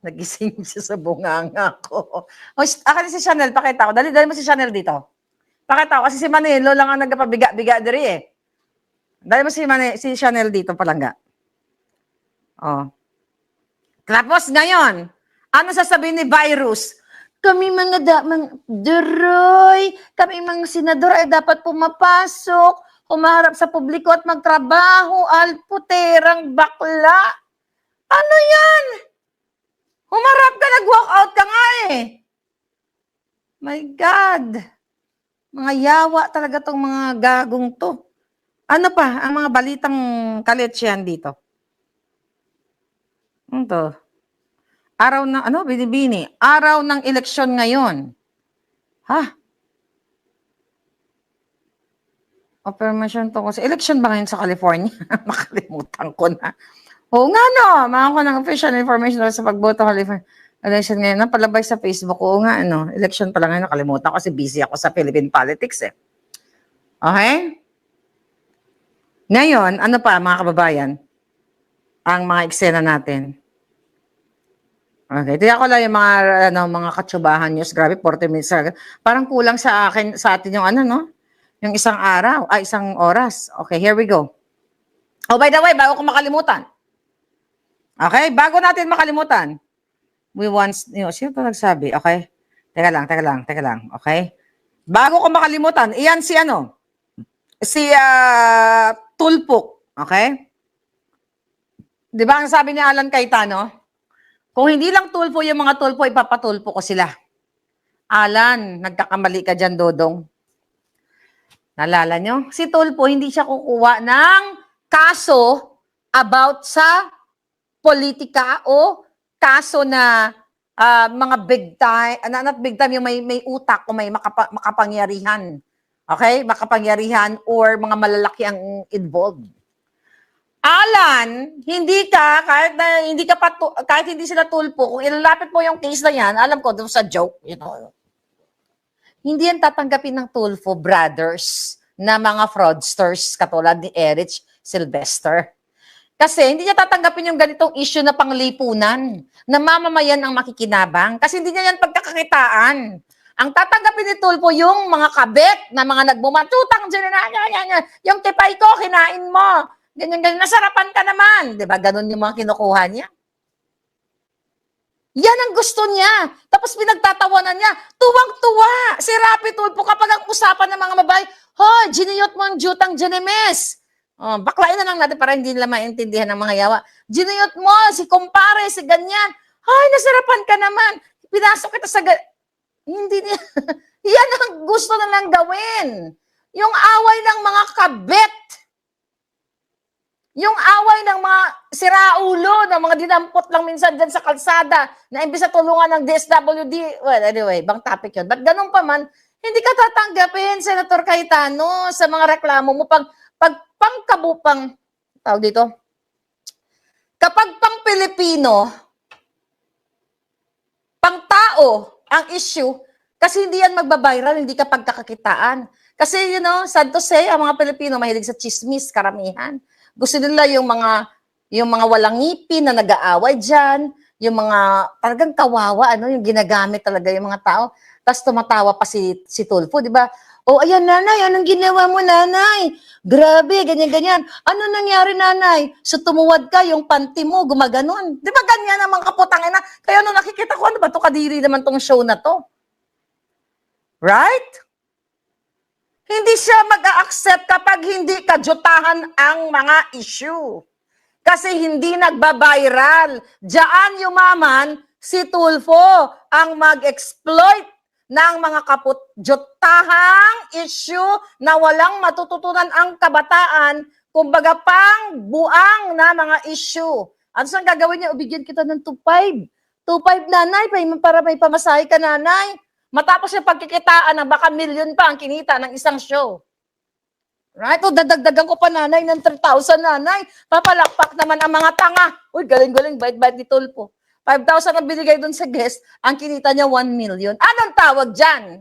Nagising siya sa bunganga ko. Akin si Chanel, pakita ko. Dali mo si Chanel dito. Pakita ko kasi si Manilo lang ang nagpabiga-biga diri eh. Dali mo si Chanel dito palangga. Oh. Tapos ngayon, ano sasabihin ni Virus? Kami mga Duroy, kami mga senador ay dapat pumapasok, humarap sa publiko at magtrabaho, alputerang bakla. Ano yan? Humarap ka, nag-walk out ka nga eh. My God. Mga yawa talaga tong mga gagong to. Ano pa, ang mga balitang kaletsyan dito? Ano to? Araw ng, binibini? Araw ng eleksyon ngayon. Ha? Affirmation to kasi. Election ba ngayon sa California? Makalimutan ko na. Oo nga mga ko ng official information sa pagboto California. Election ngayon, napalabay sa Facebook. Oo nga, election pala ngayon, nakalimutan ko kasi busy ako sa Philippine politics eh. Okay? Ngayon, ano pa mga kababayan? Ang mga eksena natin. Okay, tiyak ko lang yung mga katsubahan news. Grabe, 40 minutes. Parang kulang sa atin yung yung isang araw, isang oras. Okay, here we go. Oh, by the way, bago ko makalimutan. Okay, bago natin makalimutan. Sino to nagsabi? Okay? Teka lang. Okay? Bago ko makalimutan, iyan si Tulpok. Okay? Di ba ang sabi ni Alan Cayetano? Kung hindi lang tulpo yung mga tulpo, ipapatulpo ko sila. Alan, nagkakamali ka dyan, Dodong. Nalala nyo? Si Tulpo, hindi siya kukuha ng kaso about sa politika o kaso na mga big time, not big time, yung may utak o may makapangyarihan. Okay? Makapangyarihan or mga malalaki ang involved. Alan, kahit hindi sila tulpo, kung ilalapit mo yung case na yan, alam ko, doon sa joke, hindi yan tatanggapin ng Tulfo brothers na mga fraudsters katulad ni Erich Sylvester. Kasi hindi niya tatanggapin yung ganitong issue na panglipunan, na mamamayan ang makikinabang. Kasi hindi niya yan pagkakakitaan. Ang tatanggapin ni Tulfo yung mga kabet na mga nagbumatutang dyan, yung tipay ko, kinain mo. Ganyan, nasarapan ka naman. Diba? Ganun yung mga kinukuha niya. Yan ang gusto niya. Tapos pinagtatawanan niya. Tuwang-tuwa. Si Rapi Tulfo kapag ang usapan ng mga babae, giniyot mo ang jutang Janemes. Baklain na lang natin para hindi nila maintindihan ng mga yawa. Giniyot mo, si kumpare, si ganyan. Nasarapan ka naman. Pinasok kita sa... Hindi niya. Yan ang gusto nilang gawin. Yung away ng mga kabet. Yung away ng mga siraulo, ng mga dinampot lang minsan dyan sa kalsada, na imbis na tulungan ng DSWD. Well, anyway, bang topic yun. But ganun pa man, hindi ka tatanggapin, Senator Cayetano, sa mga reklamo mo pag pangkabupang, tawag dito, kapag pang Pilipino, pang tao, ang issue, kasi hindi yan magbabiral, hindi ka pagkakakitaan. Kasi, sad to say, ang mga Pilipino mahilig sa chismis, karamihan. Gusto nila yung mga walang ngipin na nag-aaway dyan, yung mga talagang kawawa, yung ginagamit talaga yung mga tao. Tapos tumatawa pa si Tulfo, di ba? Ayan, nanay, anong ginawa mo, nanay? Grabe, ganyan-ganyan. Ano nangyari, nanay? So, tumuwad ka, yung panty mo, gumaganon. Di ba ganyan ang mga kaputangin na? Kaya nung nakikita ko, ano ba ito, kadiri naman tong show na to? Right? Hindi siya mag-a-accept kapag hindi kadyutahan ang mga issue. Kasi hindi nagbabiral. Diyan yumaman si Tulfo ang mag-exploit ng mga kaputjotahang issue na walang matututunan ang kabataan, kumbaga pang buang na mga issue. Ano saan gagawin niya? Bigyan kita ng 2.5. 2.5, nanay, para may pamasahe ka, nanay. Matapos yung pagkikitaan na baka million pa ang kinita ng isang show. Right? Dadagdagan ko pa, nanay, ng 3,000, nanay. Papalakpak naman ang mga tanga. Uy, galing-galing, bait-bait ni Tulfo. 5,000 ang binigay doon sa guest, ang kinita niya 1 million. Anong tawag dyan?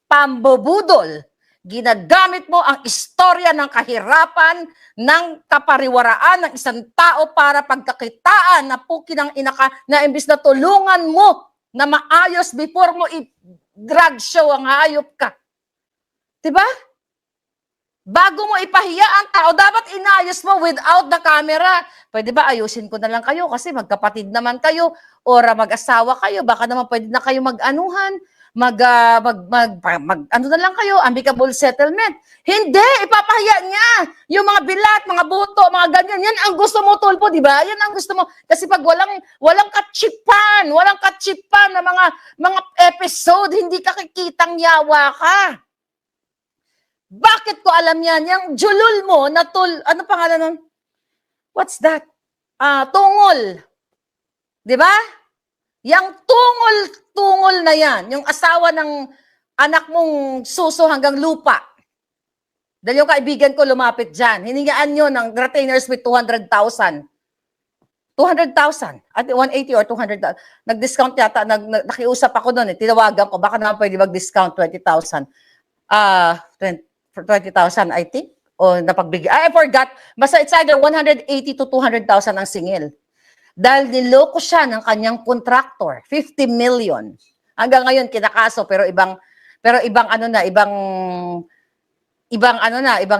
Pambubudol. Ginagamit mo ang istorya ng kahirapan, ng kapariwaraan ng isang tao para pagkakitaan na pukin ng inaka na imbis na tulungan mo na maayos before mo i-drag show ang hayop ka. Diba? Bago mo ipahiya ang tao, dapat inayos mo without the camera. Pwede ba ayusin ko na lang kayo kasi magkapatid naman kayo or mag-asawa kayo, baka naman pwede na kayo mag-anuhan, ano na lang kayo, amicable settlement. Hindi, ipapahiya niya. Yung mga bilat, mga buto, mga ganyan, yan ang gusto mo, Tulfo, di ba? Yan ang gusto mo. Kasi pag walang katsipan na mga episode, hindi ka kikitang yawa ka. Bakit ko alam yan? Yung julul mo na ano pangalan nun? What's that? Tungol. Di ba? Yang tungol na yan, yung asawa ng anak mong suso hanggang lupa. Dahil yung kaibigan ko lumapit dyan, hiningaan nyo ng retainers with 200,000. 200,000. At 180 or 200,000. Nag-discount yata, nakiusap ako doon, tinawagan ko, baka naman pwede mag-discount 20,000. 20,000, I think. O napagbigay. I forgot. Basta it's either 180 to 200,000 ang singil. Dahil niloko siya ng kanyang contractor, 50 million. Hanggang ngayon kinakaso pero ibang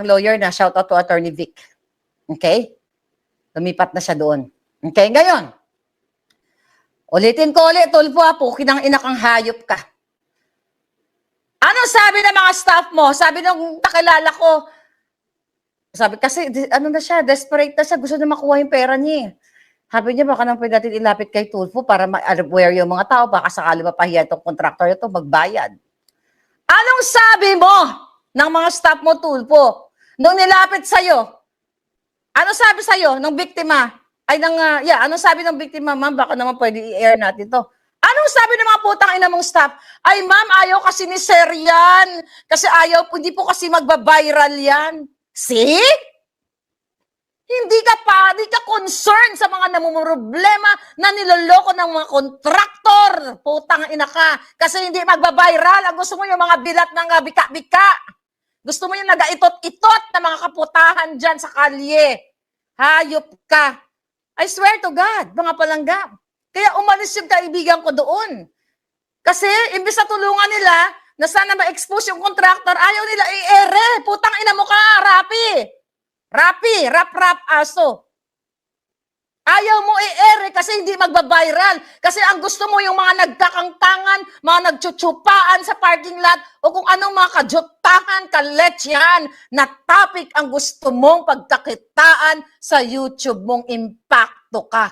lawyer na, shout out to Attorney Vic. Okay? Lumipat na siya doon. Okay, ngayon. Ulitin ko ulit, Tulfo, pukin ang inakang hayop ka. Ano sabi ng mga staff mo? Sabi nung nakilala ko, sabi kasi na siya, desperate na siya, gusto na makuha yung pera niya. Sabi niya, baka naman pwede natin ilapit kay Tulfo para ma-aware yung mga tao, baka sakali mapahiya itong contractor ito, magbayad. Anong sabi mo ng mga staff mo, Tulfo, nung nilapit sa'yo? Ano sabi sa'yo ng biktima? Anong sabi ng biktima, ma'am, baka naman pwede i-air natin to. Anong sabi ng mga putang ina mong staff? Ay, ma'am, ayaw kasi ni Sir yan. Kasi hindi po kasi magbabiral yan. See? Hindi ka concerned sa mga namumroblema na niloloko ng mga kontraktor. Putang ina ka. Kasi hindi magbabiral. Ang gusto mo yung mga bilat ng bika-bika. Gusto mo yung nagaitot-itot na mga kaputahan dyan sa kalye. Hayop ka. I swear to God, mga palangga. Kaya umalis yung kaibigan ko doon. Kasi, imbis na tulungan nila, na sana ma-expose yung contractor, ayaw nila i-ere. Putang ina mo ka, Rapi. Rapi, rap-rap aso. Ayaw mo i-ere kasi hindi magbabiral. Kasi ang gusto mo yung mga nagkakangkangan, mga nagchuchupaan sa parking lot, o kung anong mga kajutangan, kaletsyan, na topic ang gusto mong pagkakitaan sa YouTube mong impacto ka.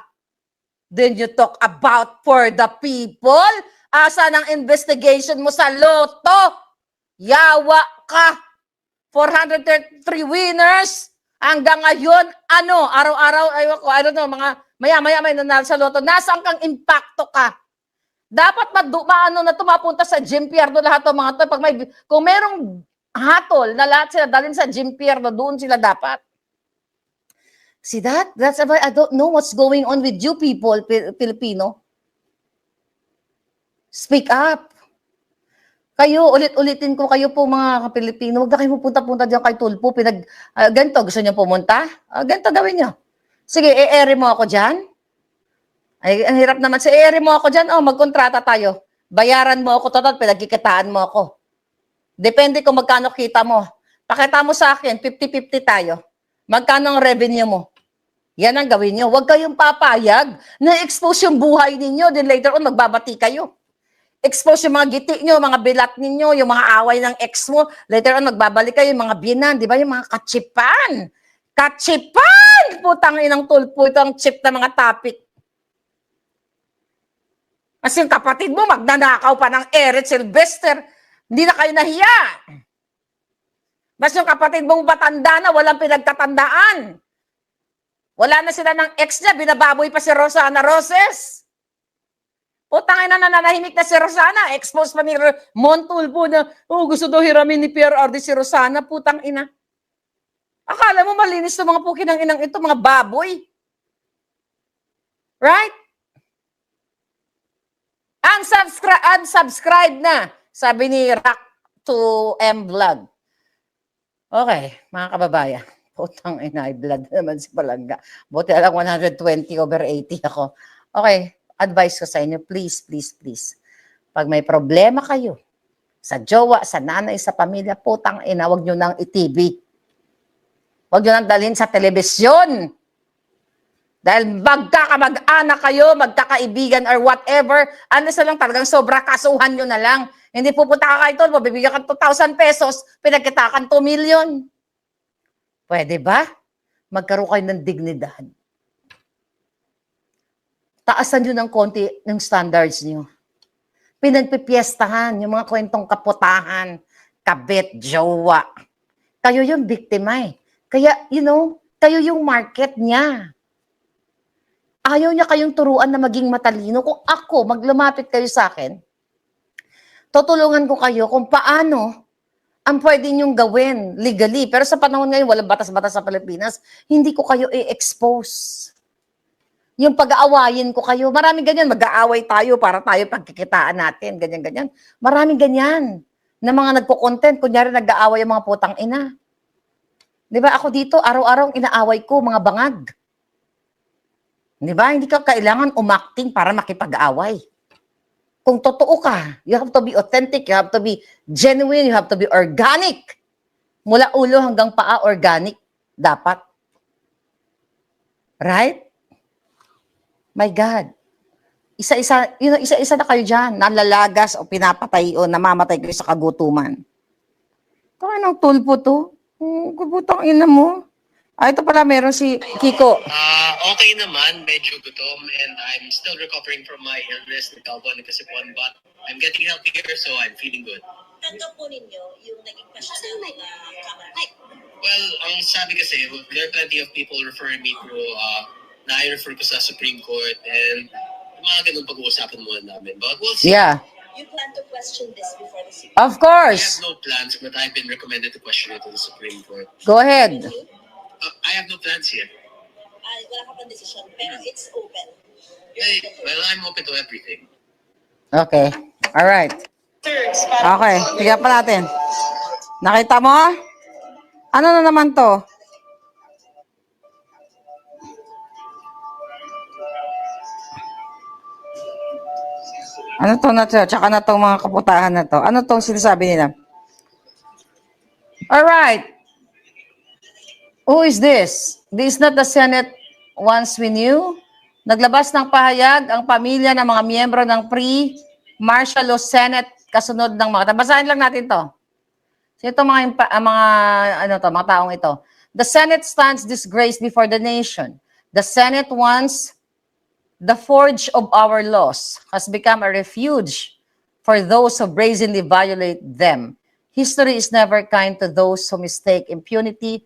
Then you talk about for the people? Asa ng investigation mo sa loto? Yawa ka. 433 winners. Hanggang ngayon, araw-araw, I don't know, mga maya-maya may nanalo sa loto. Nasaan kang impacto ka? Dapat mapunta sa Jim Pierdo lahat ng mga to. Kung merong hatol na lahat sila dalhin sa Jim Pierdo, doon sila dapat. See that? That's why I don't know what's going on with you people, Filipino. Speak up. Kayo, ulit-ulitin ko kayo po mga Pilipino, huwag na kayo pupunta-punta diyan kay Tulpo. Ganito, gusto niyo pumunta? Ganito gawin niyo. Sige, i-ere mo ako diyan. Ay, ang hirap naman. I-ere mo ako diyan. Magkontrata tayo. Bayaran mo ako, total, pinagkikitaan mo ako. Depende kung magkano kita mo. Pakita mo sa akin, 50-50 tayo. Magkano ang revenue mo? Yan ang gawin niyo. Huwag kayong papayag na expose yung buhay ninyo. Then later on, magbabati kayo. Expose yung mga giti nyo, mga bilat ninyo, yung mga away ng ex mo. Later on, magbabalik kayo, yung mga binan, di ba? Yung mga kachipan. Kachipan! Putang inang Tulpo, ito ang chip na mga topic. Kasi yung kapatid mo, magnanakaw pa ng Eric Sylvester. Hindi na kayo nahiya. Mas yung kapatid mong batanda na, walang pinagtatandaan. Wala na sila ng ex niya, binababoy pa si Rosana Roses. Putang ina, nananahimik na si Rosana. Expose pa ni Montulpo na, gusto daw hiramin ni PRRD si Rosana. Putang ina. Akala mo malinis ng mga pukinang inang ito, mga baboy. Right? Unsubscribe na, sabi ni Rock to M Vlog. Okay, mga kababayan. Putang ina, blood naman si Palangga. Buti alang 120/80 ako. Okay, advice ko sa inyo, please, please, please. Pag may problema kayo sa jowa, sa nanay, sa pamilya, putang ina, wag nyo nang i-TV. Wag nyo nang dalhin sa telebisyon. Dahil magkakamag-anak kayo, magkakaibigan or whatever, ano sa lang talagang sobra kasuhan nyo na lang. Hindi pupunta ka kayo doon, mabibigyan ka 2,000 pesos, pinagkitakan 2 million. Pwede ba? Magkaroon kayo ng dignidad. Taasan nyo ng konti ng standards nyo. Pinagpipiestahan yung mga kwentong kaputahan, kabit, jowa. Kayo yung biktima eh. Kaya, kayo yung market niya. Ayaw niya kayong turuan na maging matalino. Kung ako, maglumapit kayo sa akin, tutulungan ko kayo kung paano ang pwede niyong gawin legally. Pero sa panahon ngayon, walang batas-batas sa Pilipinas, hindi ko kayo i-expose. Yung pag-aawayin ko kayo, maraming ganyan, mag-aaway tayo para tayo pagkikitaan natin, ganyan-ganyan. Maraming ganyan na mga nagpo-content, kunyari nag-aaway ang mga putang ina. Di ba ako dito, araw-araw inaaway ko, mga bangag. Di ba? Hindi ka kailangan umacting para makipag-away. Kung totoo ka, you have to be authentic, you have to be genuine, you have to be organic. Mula ulo hanggang paa, organic. Dapat. Right? My God. Isa-isa na kayo dyan, nalalagas o pinapatay o namamatay kayo sa kagutuman. Ito anong tulpo to? Kabutang ina mo. Ito pala meron si Kiko. Okay naman, medyo gutom and I'm still recovering from my illness, nagkabuan ng kasipuan, but I'm getting healthier so I'm feeling good. Tanggap po ninyo yung naging pasya ng mga kamay. Well, ang sabi kasi, there are plenty of people referring me to na I-refer ko sa Supreme Court and mga ganun pag-uusapan muna namin. But we'll see. Yeah. You plan to question this before the Supreme Of I course. have no plans, but I've been recommended to question it to the Supreme Court. Go ahead. Court? I have no plans yet. Wala ka pang desisyon, pero it's open. Well, I'm open to everything. Okay. All right. Okay. Tignan pa natin. Nakita mo? Ano na naman to? Ano to na to? Tsaka na tong mga kaputahan na to. Ano tong sinasabi nila? Alright. Who is this? This is not the Senate once we knew. Naglabas ng pahayag ang pamilya ng mga miyembro ng pre-martial law Senate kasunod ng mga... Basahin lang natin to. So ito mga taong ito. The Senate stands disgraced before the nation. The Senate once the forge of our laws has become a refuge for those who brazenly violate them. History is never kind to those who mistake impunity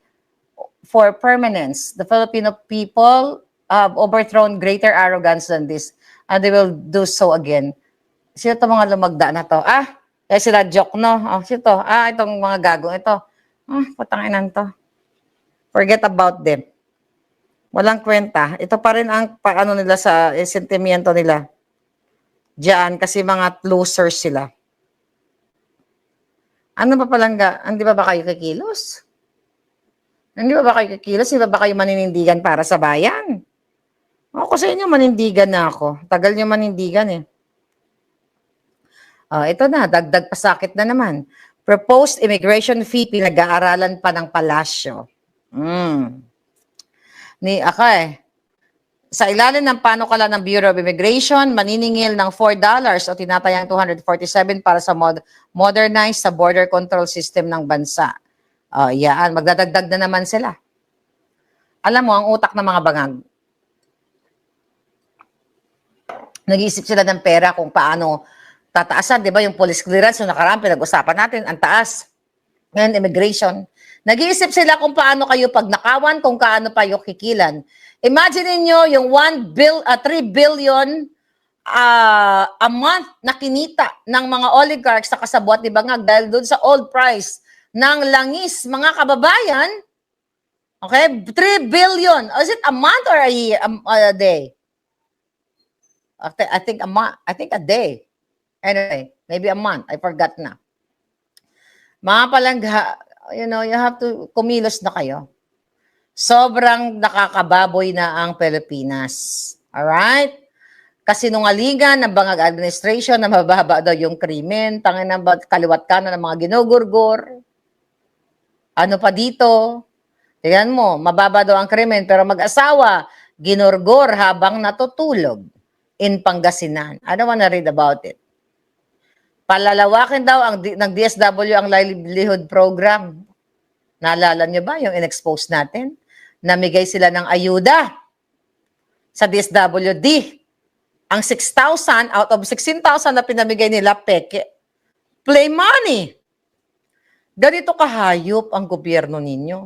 for permanence. The Filipino people have overthrown greater arrogance than this, and they will do so again. Sino itong mga lumagda na to? Kaya sila joke, no? Sino to? Itong mga gagong ito. Putanginan to. Forget about them. Walang kwenta. Ito pa rin ang paano nila sa sentimiento nila. Diyan, kasi mga losers sila. Ano ba palangga? Hindi ba kayo kikilos? Hindi ba kayo kikilos? Hindi ba kayo maninindigan para sa bayan? Ako sa inyo, manindigan na ako. Tagal nyo manindigan eh. Ito na, dagdag pasakit na naman. Proposed immigration fee, pinag-aaralan pa ng palasyo. Sa ilalim ng panukala ng Bureau of Immigration, maniningil ng $4 o tinatayang 247 para sa modernize sa border control system ng bansa. Yan, magdadagdag na naman sila. Alam mo, ang utak ng mga bangag, nag-iisip sila ng pera kung paano tataasan, di ba? Yung police clearance, yung nakaraan, pinag-usapan natin, ang taas. Ngayon, immigration. Nag-iisip sila kung paano kayo pag nakawan, kung kaano pa yung kikilan. Imagine niyo yung 3 billion a month na kinita ng mga oligarchs sa kasabwat ni Bangag dahil doon sa old price ng langis, mga kababayan. Okay? 3 billion. Is it a month or a year, a day? I think a month. I think a day. Anyway, maybe a month. I forgot na. Mga palangga, you have to kumilos na kayo. Sobrang nakakababoy na ang Pilipinas. Alright? Kasinungalingan ng Bangag administration na mababa daw yung krimen. Tangin na kaliwat ka na ng mga ginugurgur. Ano pa dito? Tingnan mo, mababa daw ang krimen pero mag-asawa, ginurgur habang natutulog in Pangasinan. I don't wanna read about it. Palalawakin daw ng DSW ang livelihood program. Naalala nyo ba yung in-expose natin? Namigay sila ng ayuda sa DSWD. Ang 6,000 out of 16,000 na pinamigay nila, peke. Play money. Ganito kahayop ang gobyerno ninyo.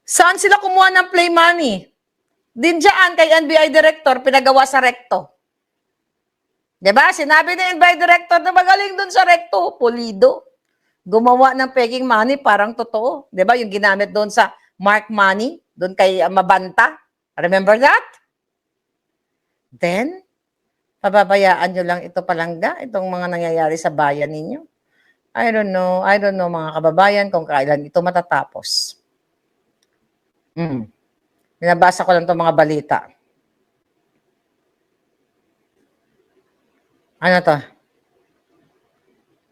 Saan sila kumuha ng play money? Din dyan kay NBI Director, pinagawa sa Recto. Diba? Sinabi ni NBI Director na magaling dun sa Recto, pulido. Gumawa ng peking money, parang totoo. Diba? Yung ginamit doon sa Mark Money, doon kay Mabanta. Remember that? Then, pababayaan nyo lang ito palangga, itong mga nangyayari sa bayan ninyo. I don't know mga kababayan kung kailan ito matatapos. Binabasa ko lang itong mga balita. Ano to?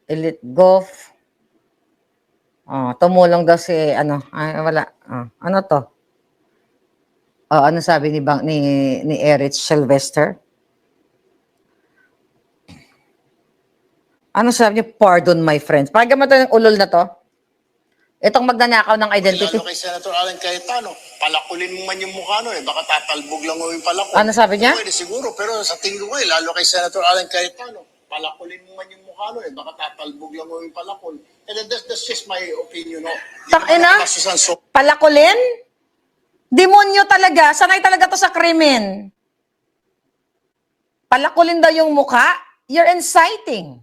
Elite Golf. Tumulong daw si wala. Ano to? Ano sabi ni Erich Sylvester? Ano sabi niya? Pardon my friends. Pakinggan mo to yung ulol na to. Itong magnanakaw ng identity. Lalo kay Senator Alan Cayetano, palakulin mo man yung mukha nun baka tatalbog lang mo yung palakol. Ano sabi niya? Pwede siguro, pero sa tingin ko lalo kay Senator Alan Cayetano, palakulin mo man yung mukha nun baka tatalbog lang mo yung palakol. And then that's just my opinion, no? Takina? Palakulin? Demonyo talaga. Sanay talaga to sa krimen. Palakulin daw yung mukha? You're inciting.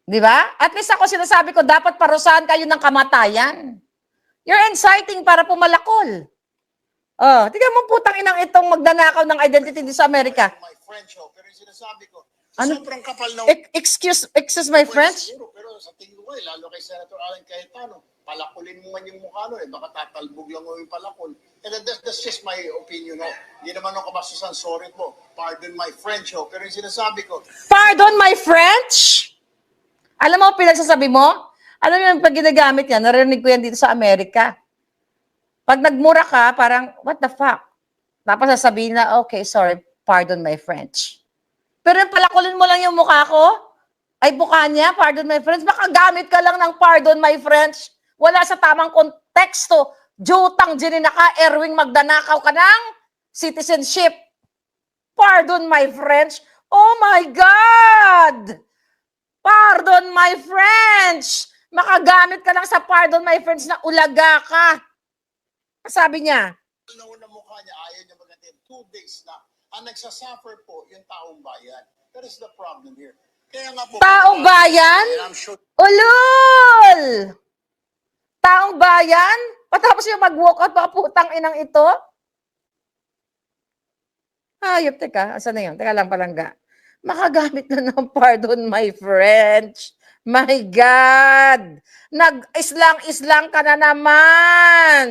Di ba? At least ako sinasabi ko, dapat parusahan kayo ng kamatayan. You're inciting para pumalakol. Tingnan mo putang inang itong magnanakaw ng identity din sa Amerika. My French, pero yung sinasabi ko, Ano? sobrang kapal na... Excuse my French? Siguro, pero sa tingin ko lalo kay Senator Alan Cayetano, palakulin mo man yung mukha nun, baka tatalbog lang mo yung palakol. And then that's just my opinion, no? Hindi naman ako kabasusan, sorry po. Pardon my French, ho. Pero yung sinasabi ko, Pardon my French? Alam mo, pinagsasabi mo? Alam mo yung pag ginagamit yan, narinig ko yan dito sa Amerika. Pag nagmura ka, parang, what the fuck? Tapos sasabihin na, okay, sorry, pardon my French. Pero yung palakulin mo lang yung mukha ko, ay buka niya, pardon my French, baka gamit ka lang ng pardon my French. Wala sa tamang konteksto. Jutang ginina ka, Erwing magdanakaw ka ng citizenship. Pardon my French. Oh my God! Pardon my French! Makagamit ka lang sa pardon my French na ulaga ka. Sabi niya, nauna mukha niya, ayaw niya mag-attend. 2 days na. Ang nagsasuffer po, yung taong bayan. That is the problem here. Kaya nga po, taong bayan? I'm sure Ulol! Taong bayan? Patapos yung mag-walk out, baka putang inang ito? Hayop, teka. Asan na yun? Teka lang, palangga. Makagamit na ng pardon my French. My God! Nag-islang-islang ka na naman!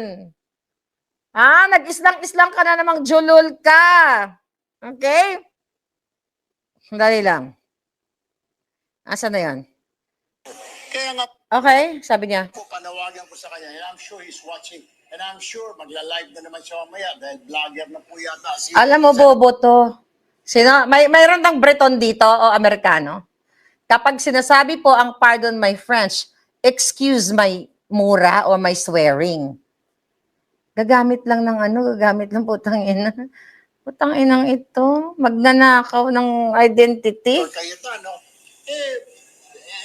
Ha? Nag-islang-islang ka na namang julul ka. Okay? Dali lang. Asan na yan? kaya nga Okay, sabi niya. po, panawagan ko sa kanya, and I'm sure he's watching, and I'm sure magla-live na naman siya mamaya dahil vlogger na po yata. Alam mo, bobo to. Mayroon ng Breton dito o Amerikano. Kapag sinasabi po ang pardon my French, excuse my mura or my swearing. Gagamit lang ng gagamit lang putang ina. Putang inang ito. Magnanakaw ng identity. Cayetano,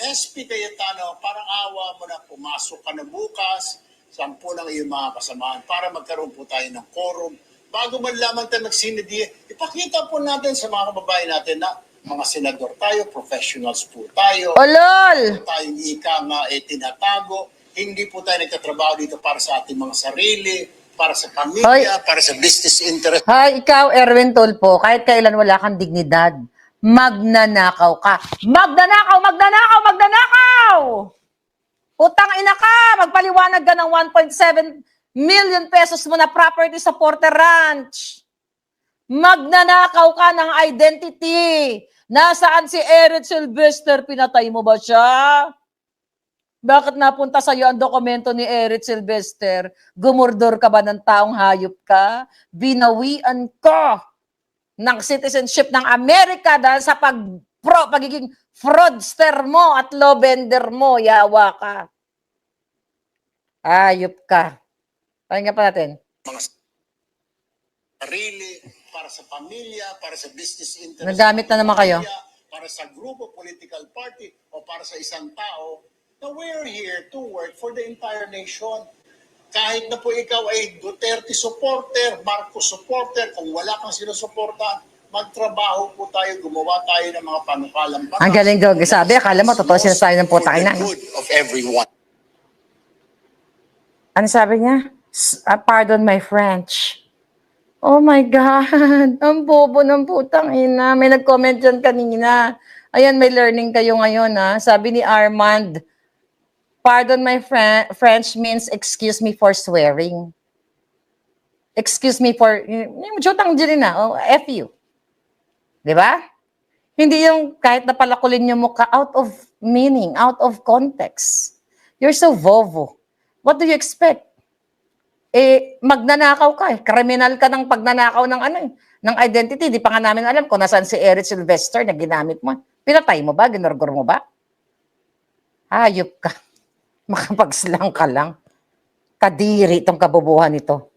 SP Cayetano, parang awa mo na pumasok ka na bukas, 10 ng iyong mga kasamahan para magkaroon po tayo ng quorum. Bago man lamang tayo magsinidi, ipakita po natin sa mga kababayan natin na mga senador tayo, professionals po tayo. Olol! Tayong ika nga tinatago. Hindi po tayo nagtatrabaho dito para sa ating mga sarili, para sa pamilya, para sa business interest. Hay, ikaw, Erwin Tulfo, kahit kailan wala kang dignidad, magnanakaw ka. Magnanakaw! Magnanakaw! Magnanakaw! Utang ina ka! Magpaliwanag ka ng 1.7 million pesos mo na property sa Porter Ranch. Magnanakaw ka ng identity. Nasaan si Eric Sylvester? Pinatay mo ba siya? Bakit napunta sa iyo ang dokumento ni Eric Sylvester? Gumurdor ka ba ng taong hayop ka? Binawian ka ng citizenship ng Amerika dahil sa pagiging fraudster mo at law bender mo. Yawa ka. Hayop ka. Pakinggan pa natin. Mga sarili, para sa pamilya, para sa business interest. Nagamit na naman kayo. Para sa grupo, political party, o para sa isang tao, na we're here to work for the entire nation. Kahit na po ikaw ay Duterte supporter, Marcos supporter, kung wala kang sinusuporta, magtrabaho po tayo, gumawa tayo ng mga panukalang batas. Ang galing daw. Sabi, akala mo, totoo sinasabi ng putang ina. For the good of everyone. Ano sabi niya? Pardon my French. Oh my God. Ang bobo ng putang ina. May nag-comment dyan kanina. Ayan, may learning kayo ngayon ha. Sabi ni Armand, pardon my French means excuse me for swearing. Excuse me for, jutang dyan na, oh, F you. Diba? Hindi yung kahit napalakulin yung mukha, out of meaning, out of context. You're so vovo. What do you expect? Magnanakaw ka Kriminal ka ng pagnanakaw ng ng identity. Di pa nga namin alam kung nasaan si Eric Sylvester na ginamit mo. Pinatay mo ba? Ginorgor mo ba? Hayop ka. Makapagslang ka lang. Kadiri itong kabubuhan nito.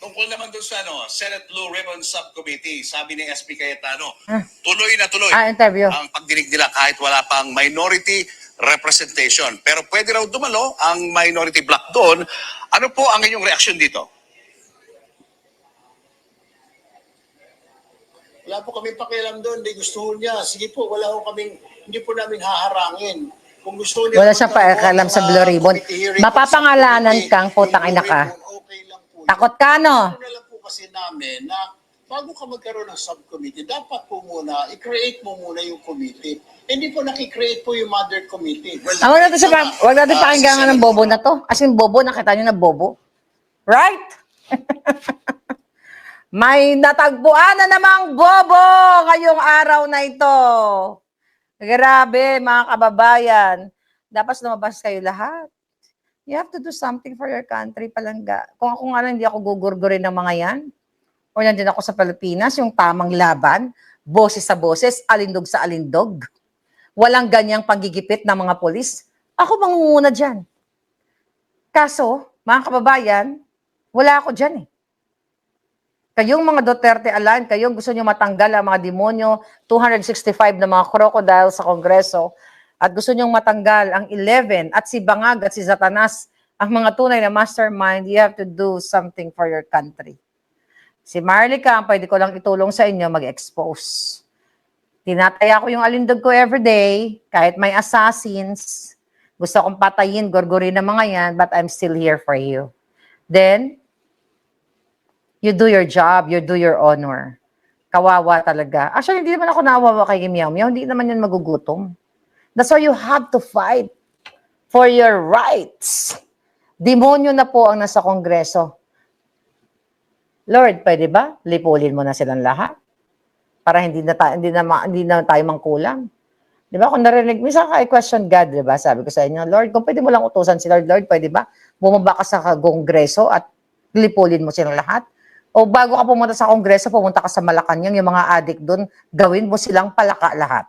Tungkol naman doon sa Senate Blue Ribbon Subcommittee, sabi ni SP Cayetano, tuloy na tuloy Interview. ang pagdinig nila kahit wala pang minority representation. Pero pwede raw dumalo ang minority bloc doon. Ano po ang inyong reaksyon dito? Wala po kami pakialam doon. Hindi gusto niya. Sige po, hindi po namin haharangin. Kung gusto niya, Wala siyang pakialam sa Blue Ribbon. Mapapangalanan kang putang ina ka. Okay lang po. Takot ka, no? Ano na lang po kasi namin na bago ka magkaroon ng subcommittee, dapat po muna, i-create mo muna yung committee. Hindi po nakikreate po yung mother committee. Well, Wag natin pakinggan ng bobo na to. As in, bobo, nakita nyo na bobo. Right? May natagpuan na namang bobo ngayong araw na ito. Grabe, mga kababayan. Dapat lumabas kayo lahat. You have to do something for your country, palangga. Kung ako nga lang, hindi ako gugurgurin ng mga yan. O nandyan ako sa Pilipinas, yung tamang laban, boses sa boses, alindog sa alindog. Walang ganyang panggigipit ng mga polis. Ako mangunguna dyan. Kaso, mga kababayan, wala ako dyan eh. Kayong mga Duterte Alan, kayong gusto nyo matanggal ang mga demonyo, 265 na mga crocodile sa Kongreso, at gusto nyo matanggal ang 11 at si Bangag at si Satanas, ang mga tunay na mastermind, you have to do something for your country. Si Marlica, ang pwede ko lang itulong sa inyo, mag-expose. Tinataya ko yung alindog ko everyday, kahit may assassins, gusto kong patayin, gorgorin na mga yan, but I'm still here for you. Then, you do your job, you do your honor. Kawawa talaga. Actually, hindi naman ako naawawa kay Meow Meow, hindi naman yan magugutom. That's why you have to fight for your rights. Demonyo na po ang nasa Kongreso. Lord, pwede ba? Lipulin mo na silang lahat. Para hindi na tayo mangkulang. Di ba? Kung narinig, minsan I question God, di ba? Sabi ko sa inyo, Lord, kung pwede mo lang utusan si Lord, Lord, pwede ba? Bumaba ka sa Kongreso at lipulin mo silang lahat? O bago ka pumunta sa Kongreso, pumunta ka sa Malacanang, yung mga adik doon, gawin mo silang palaka lahat.